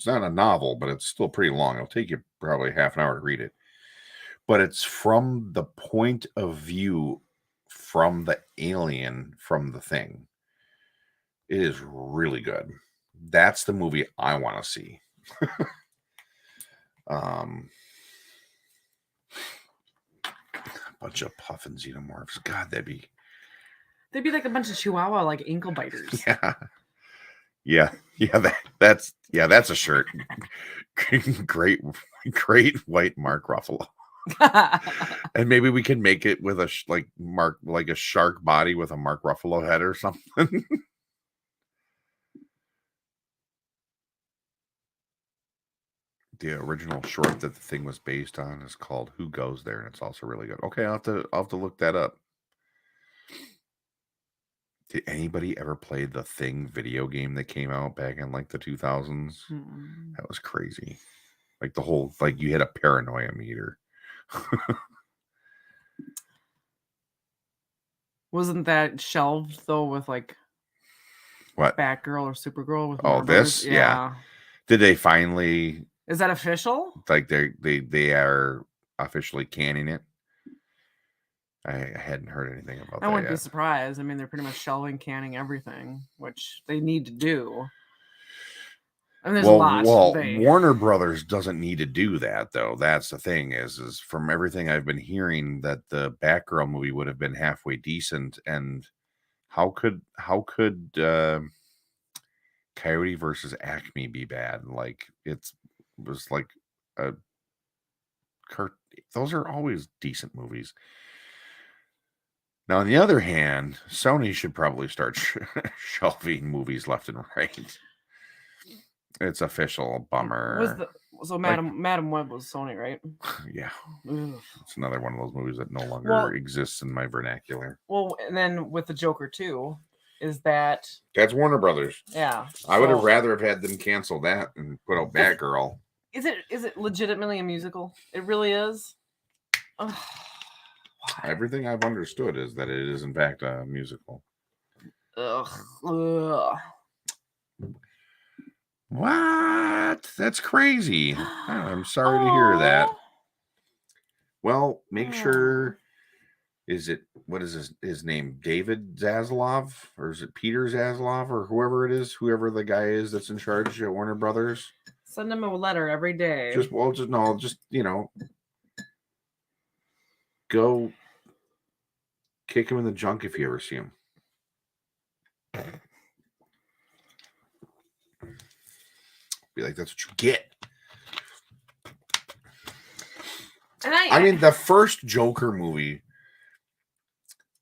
S1: not a novel, but it's still pretty long. It'll take you probably half an hour to read it. But it's from the point of view from the alien from The Thing. It is really good. That's the movie I want to see. Bunch of puffin xenomorphs. God, they'd be
S2: like a bunch of chihuahua like ankle biters.
S1: Yeah. That's a shirt. Great white Mark Ruffalo. And maybe we can make it with a shark body with a Mark Ruffalo head or something. The original short that The Thing was based on is called Who Goes There, and it's also really good. Okay, I'll have to look that up. Did anybody ever play the Thing video game that came out back in like the 2000s? That was crazy. Like the whole, you had a paranoia meter.
S2: Wasn't that shelved though with like
S1: what?
S2: Batgirl or Supergirl with
S1: this? Yeah. Did they finally?
S2: Is that official?
S1: Like they are officially canning it? I hadn't heard anything about that.
S2: I wouldn't be surprised. I mean, they're pretty much shelving, canning everything, which they need to do. I mean, there's a lot.
S1: Warner Brothers doesn't need to do that, though. That's the thing is from everything I've been hearing that the Batgirl movie would have been halfway decent, and how could Coyote versus Acme be bad? Like it was like a those are always decent movies. Now, on the other hand, Sony should probably start shelving movies left and right. It's official. Bummer.
S2: So Madam Web was Sony, right?
S1: Yeah.
S2: Ugh.
S1: It's another one of those movies that no longer exists in my vernacular.
S2: Well, and then with the Joker 2, is that...
S1: That's Warner Brothers.
S2: Yeah.
S1: I would have rather have had them cancel that and put out Batgirl.
S2: Is it legitimately a musical? It really is? Ugh.
S1: Everything I've understood is that it is, in fact, a musical.
S2: Ugh. Ugh.
S1: What? That's crazy. I'm sorry to hear that. Well, make sure... what is his name? David Zaslav? Or is it Peter Zaslav? Or whoever it is? Whoever the guy is that's in charge at Warner Brothers?
S2: Send him a letter every day.
S1: Just go kick him in the junk if you ever see him. Be like, that's what you get.
S2: And
S1: I mean, the first Joker movie,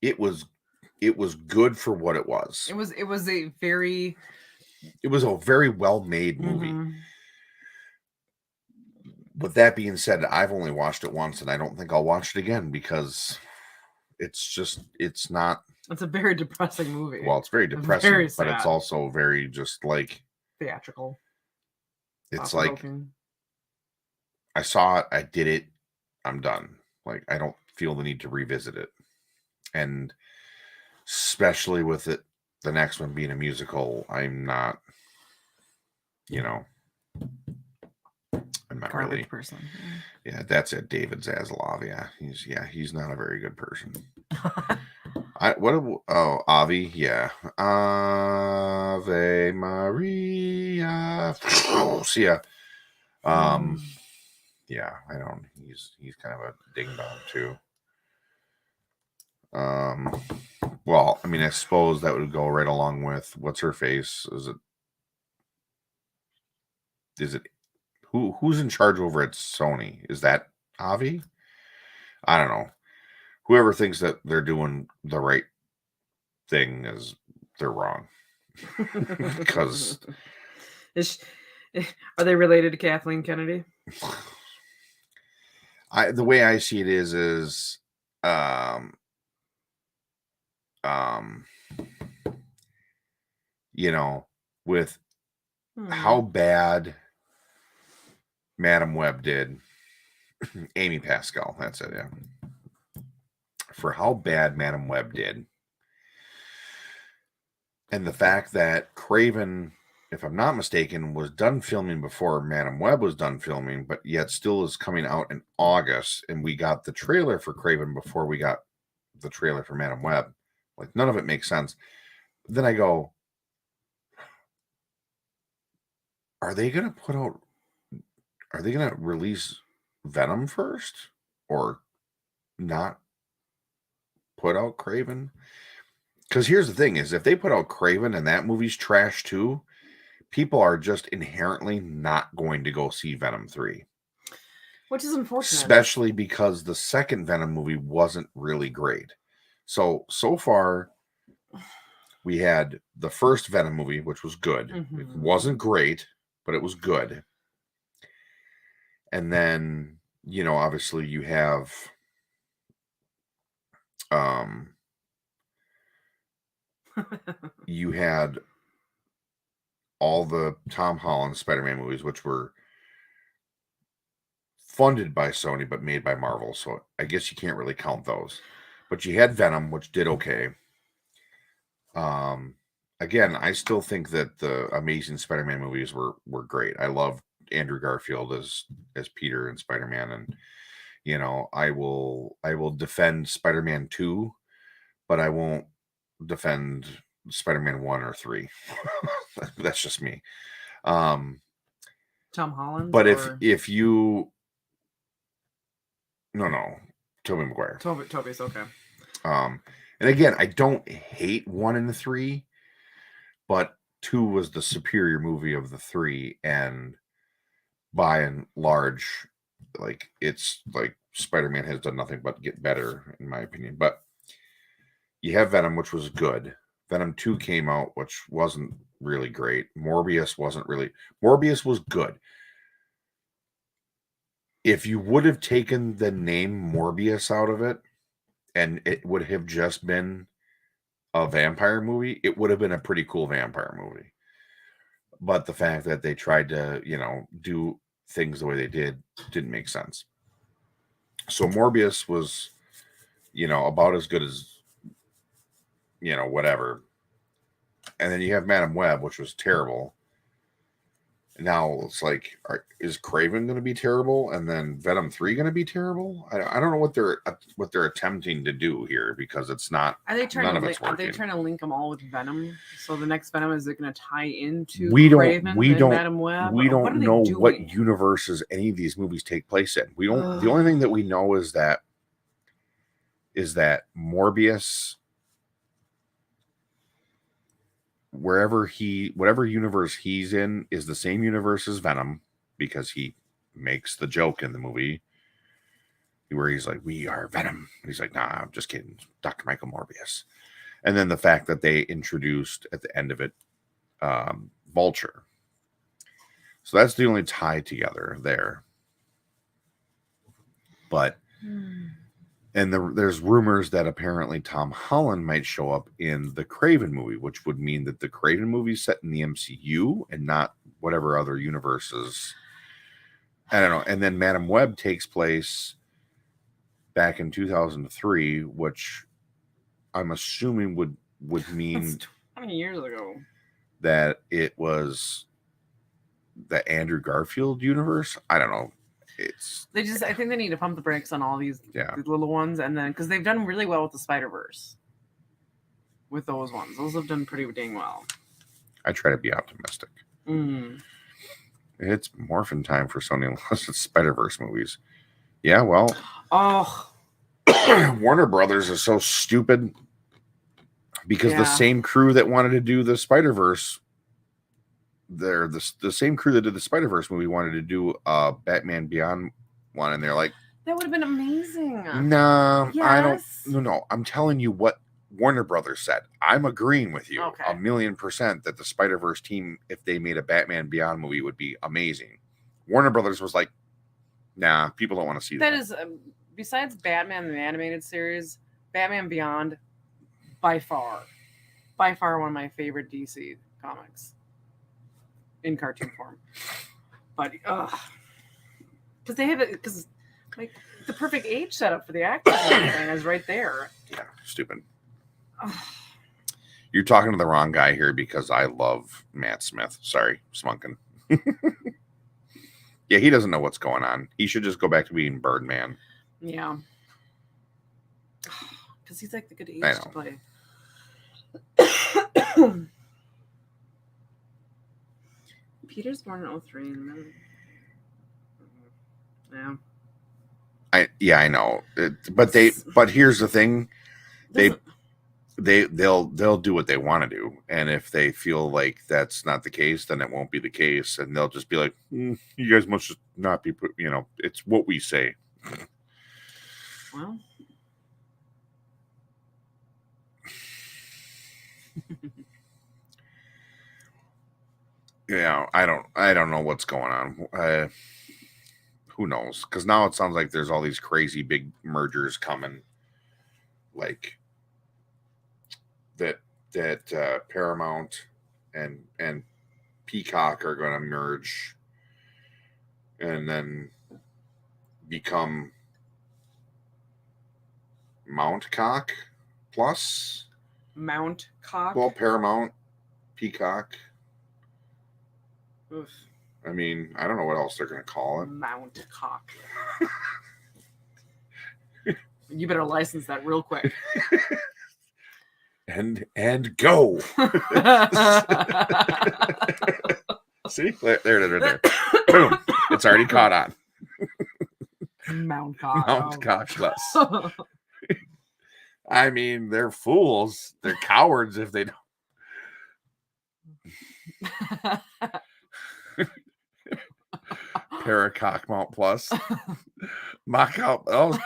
S1: it was good for what it was.
S2: It was a very
S1: well made movie.
S2: Mm-hmm.
S1: With that being said, I've only watched it once, and I don't think I'll watch it again because it's not.
S2: It's a very depressing movie.
S1: Well, it's very depressing,
S2: very
S1: but it's also very just like
S2: theatrical.
S1: It's like I saw it, I did it, I'm done. Like, I don't feel the need to revisit it. And especially with it, the next one being a musical, I'm not, I'm not
S2: garbage
S1: really
S2: person.
S1: Yeah, that's it. David Zaslav. Yeah, he's not a very good person. Avi, yeah. Ave Maria. See ya. Yeah, I don't. He's kind of a ding dong too. Well, I mean, I suppose that would go right along with what's her face? Is it who's in charge over at Sony? Is that Avi? I don't know. Whoever thinks that they're doing the right thing they're wrong. Because
S2: are they related to Kathleen Kennedy?
S1: The way I see it is with how bad Madam Web did, Amy Pascal, that's it, yeah. For how bad Madam Web did, and the fact that Craven, if I'm not mistaken, was done filming before Madam Web was done filming, but yet still is coming out in August, and we got the trailer for Craven before we got the trailer for Madam Web. Like, none of it makes sense. Then I go, are they going to release Venom first or not put out Craven? Because here's the thing is, if they put out Craven and that movie's trash too, people are just inherently not going to go see Venom 3.
S2: Which is unfortunate.
S1: Especially because the second Venom movie wasn't really great. So far, we had the first Venom movie, which was good. Mm-hmm. It wasn't great, but it was good. And then, obviously you have you had all the Tom Holland Spider-Man movies, which were funded by Sony but made by Marvel. So I guess you can't really count those. But you had Venom, which did okay. Again, I still think that the Amazing Spider-Man movies were great. I love Andrew Garfield as Peter and Spider-Man, and I will defend Spider-Man 2, but I won't defend Spider-Man 1 or 3. That's just me.
S2: Tom Holland,
S1: but if you no Tobey Maguire.
S2: Tobey's okay.
S1: And again, I don't hate 1 and 3, but 2 was the superior movie of the 3, and by and large, like, it's like Spider-Man has done nothing but get better, in my opinion. But you have Venom, which was good. Venom 2 came out, which wasn't really great. Morbius was good. If you would have taken the name Morbius out of it, and it would have just been a vampire movie, it would have been a pretty cool vampire movie. But the fact that they tried to, do things the way they didn't make sense. So Morbius was, about as good as, whatever. And then you have Madam Web, which was terrible. Now it's like, is Craven going to be terrible, and then Venom 3 going to be terrible? I don't know what they're attempting to do here, because it's not.
S2: Are they trying to link them all with Venom? So the next Venom, is it going to tie into Craven and Madam Web?
S1: We don't know what universes any of these movies take place in. We don't. The only thing that we know is that Morbius, whatever universe he's in, is the same universe as Venom, because he makes the joke in the movie where he's like, "We are Venom," and he's like, "Nah, I'm just kidding, Dr. Michael Morbius." And then the fact that they introduced at the end of it Vulture, so that's the only tie together there. But and there's rumors that apparently Tom Holland might show up in the Craven movie, which would mean that the Craven movie is set in the MCU and not whatever other universes. I don't know. And then Madam Web takes place back in 2003, which I'm assuming would mean
S2: That's 20 years ago.
S1: That it was the Andrew Garfield universe. I don't know. I
S2: think they need to pump the brakes on all these little ones, and then because they've done really well with the Spider-Verse, with those ones, those have done pretty dang well.
S1: I try to be optimistic. It's morphin time for Sony unless it's Spider-Verse movies. Yeah, well, Warner Brothers is so stupid, because the same crew that wanted to do the Spider-Verse, the same crew that did the Spider-Verse movie wanted to do a Batman Beyond one, and they're like,
S2: that would have been amazing.
S1: No, yes. No, I'm telling you what Warner Brothers said. I'm agreeing with you 1,000,000% that the Spider-Verse team, if they made a Batman Beyond movie, would be amazing. Warner Brothers was like, nah, people don't want to see that.
S2: That is, besides Batman the animated series, Batman Beyond, by far one of my favorite DC comics in cartoon form. But because they have it, because like the perfect age setup for the actors and everything is right there.
S1: Yeah, stupid. You're talking to the wrong guy here, because I love Matt Smith. Sorry, Smunkin. Yeah, he doesn't know what's going on. He should just go back to being Birdman.
S2: Yeah, because he's like the good age to play. Peter's born in 2003.
S1: Yeah. I know. But here's the thing. They'll do what they want to do. And if they feel like that's not the case, then it won't be the case. And they'll just be like, you guys must just not be, it's what we say.
S2: Well.
S1: Yeah, I don't know what's going on. Who knows? Because now it sounds like there's all these crazy big mergers coming, like that Paramount and Peacock are going to merge, and then become Mount Cock Plus.
S2: Mount Cock.
S1: Well, Paramount, Peacock.
S2: Oof.
S1: I mean, I don't know what else they're going to call it.
S2: Mount Cock. You better license that real quick.
S1: And go. See? There. Boom. It's already caught on.
S2: Mount Cock.
S1: Mount Cock Plus. I mean, they're fools. They're cowards if they don't. Paracock Mount Plus. Mock out. Oh,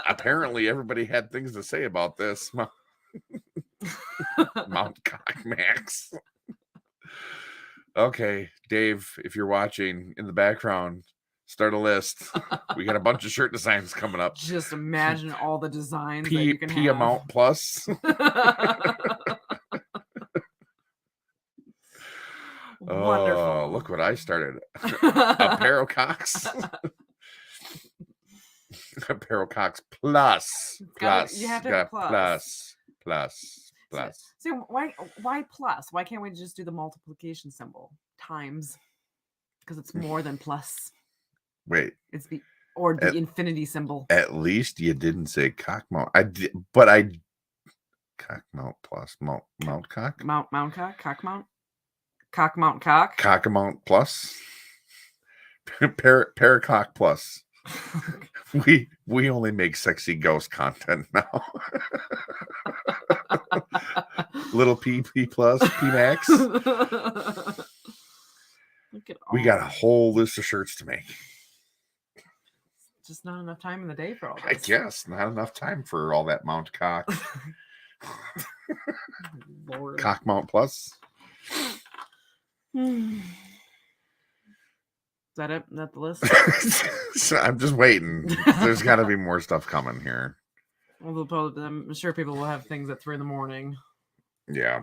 S1: apparently everybody had things to say about this. Mount Cock Max. Okay, Dave, if you're watching in the background, start a list. We got a bunch of shirt designs coming up.
S2: Just imagine all the designs that you can
S1: P
S2: have.
S1: Mount Plus.
S2: Wonderful.
S1: Oh, look what I started. A Paracocks. A Paracocks Plus.
S2: You have to have plus.
S1: Plus.
S2: So why plus? Why can't we just do the multiplication symbol times? Because it's more than plus.
S1: Wait.
S2: It's the infinity symbol.
S1: At least you didn't say cock mount. Cock mount plus mount cock.
S2: Mount cock, cock mount. Cock mount cock.
S1: Cock mount plus. Paracock plus. We only make sexy ghost content now. Little P plus P Max.
S2: Look at all
S1: We got a whole list of shirts to make.
S2: just not enough time in the day for all this.
S1: I guess not enough time for all that mount cock.
S2: Lord.
S1: Cock mount plus.
S2: Is that it? Is that the list?
S1: So I'm just waiting. There's got to be more stuff coming here.
S2: Well, I'm sure people will have things at 3 a.m.
S1: Yeah.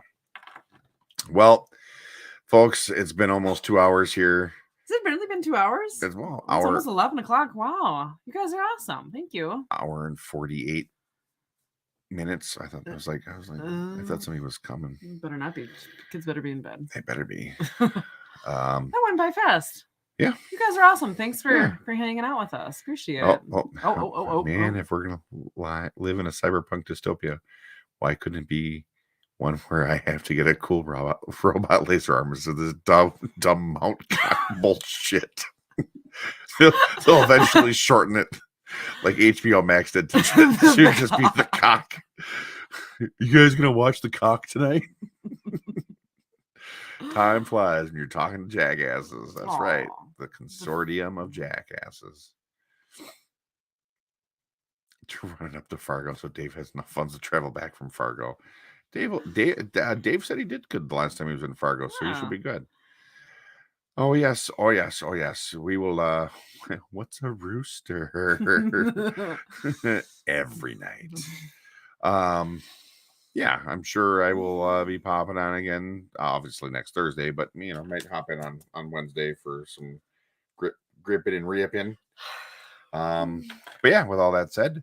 S1: Well, folks, it's been almost 2 hours here.
S2: Has it really been 2 hours?
S1: As well,
S2: It's almost 11 o'clock. Wow. You guys are awesome. Thank you.
S1: hour and 48 minutes. I thought I thought somebody was coming.
S2: Better not be. Kids better be in bed.
S1: They better be.
S2: That went by fast.
S1: Yeah.
S2: You guys are awesome. Thanks for hanging out with us. Appreciate it.
S1: Man, if we're gonna live in a cyberpunk dystopia, why couldn't it be one where I have to get a cool robot laser arm instead of this dumb mount cock bullshit? They'll eventually shorten it like HBO Max did to just be the cock. You guys gonna watch the cock tonight? Time flies when you're talking to jackasses. That's right. The consortium of jackasses. Running up to Fargo so Dave has enough funds to travel back from Fargo. Dave said he did good the last time he was in Fargo, so he should be good. Oh yes. We will what's a rooster? Every night. Yeah, I'm sure I will be popping on again, obviously next Thursday, but I might hop in on Wednesday for some gripping and ripping. But yeah, with all that said,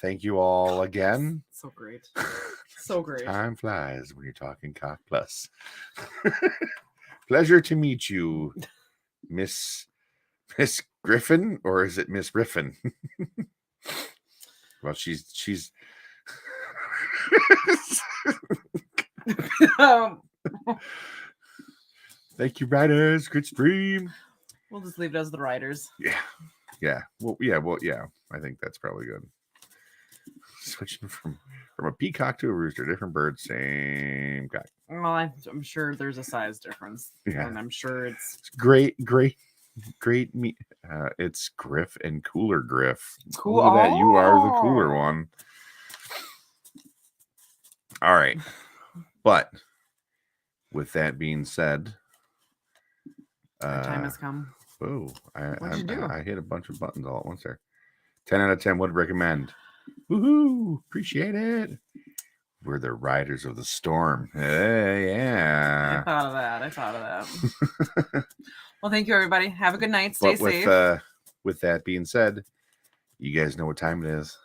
S1: thank you all again.
S2: So great. So great.
S1: Time flies when you're talking cock plus. Pleasure to meet you, Miss Griffin, or is it Miss Riffin? Well, she's Thank you, writers. Good stream.
S2: We'll just leave it as the writers.
S1: Yeah. Well, I think that's probably good. Switching from a peacock to a rooster, different bird, same cock.
S2: Well, I'm sure there's a size difference.
S1: Yeah.
S2: And I'm sure it's
S1: great. It's Griff and cooler Griff.
S2: Cool.
S1: Look at that. You are the cooler one. All right. But with that being said,
S2: time has come.
S1: Oh,
S2: What'd you do?
S1: I hit a bunch of buttons all at once there. 10 out of 10 would recommend. Woohoo! Appreciate it. We're the riders of the storm. Yeah.
S2: I thought of that. Well, thank you, everybody. Have a good night. Stay safe.
S1: With that being said, you guys know what time it is.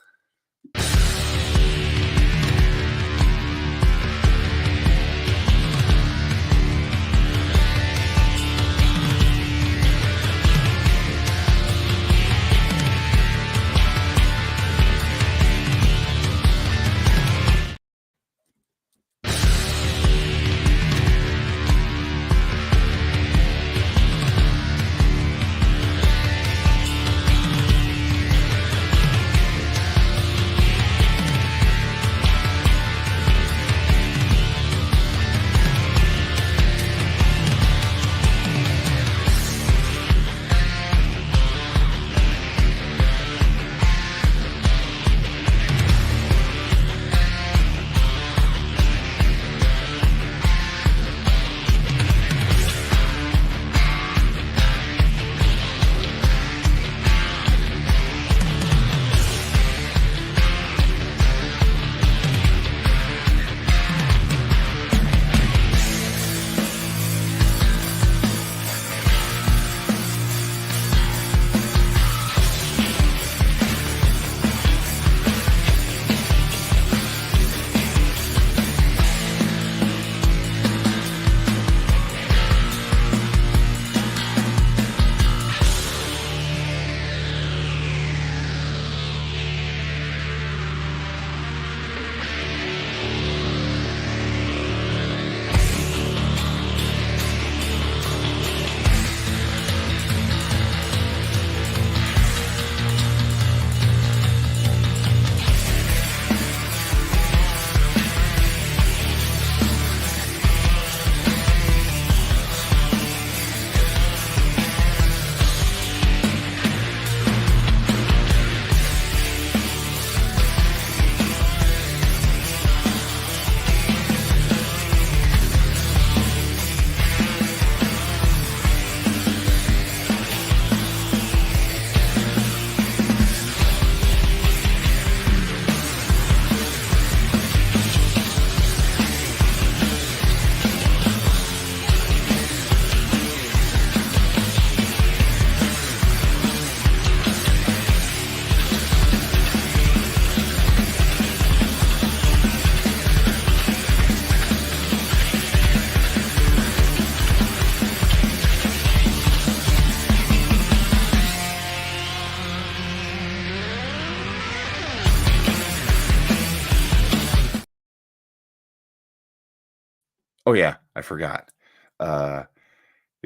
S1: Oh yeah, I forgot. If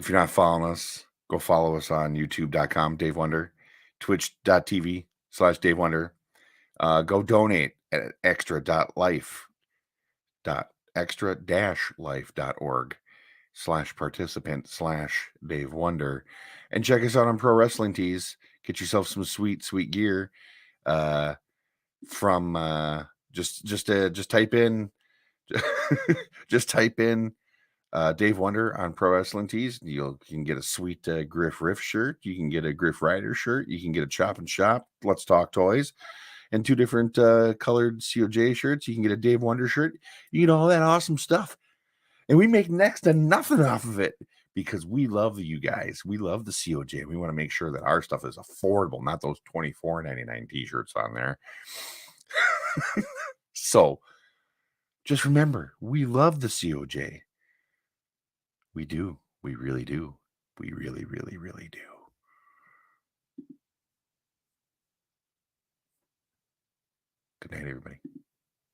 S1: you're not following us, go follow us on youtube.com, Dave Wonder, twitch.tv/Dave Wonder. Go donate at extra-life.org/participant/Dave Wonder. And check us out on Pro Wrestling Tees. Get yourself some sweet, sweet gear. From just type in just type in Dave Wonder on Pro Wrestling Tees. You can get a sweet Griff Riff shirt. You can get a Griff Rider shirt. You can get a Chop and Shop, Let's Talk Toys, and 2 different colored COJ shirts. You can get a Dave Wonder shirt. You get all that awesome stuff. And we make next to nothing off of it because we love you guys. We love the COJ. We want to make sure that our stuff is affordable, not those $24.99 t-shirts on there. So just remember, we love the COJ. We do. We really do. We really, really, really do. Good night, everybody.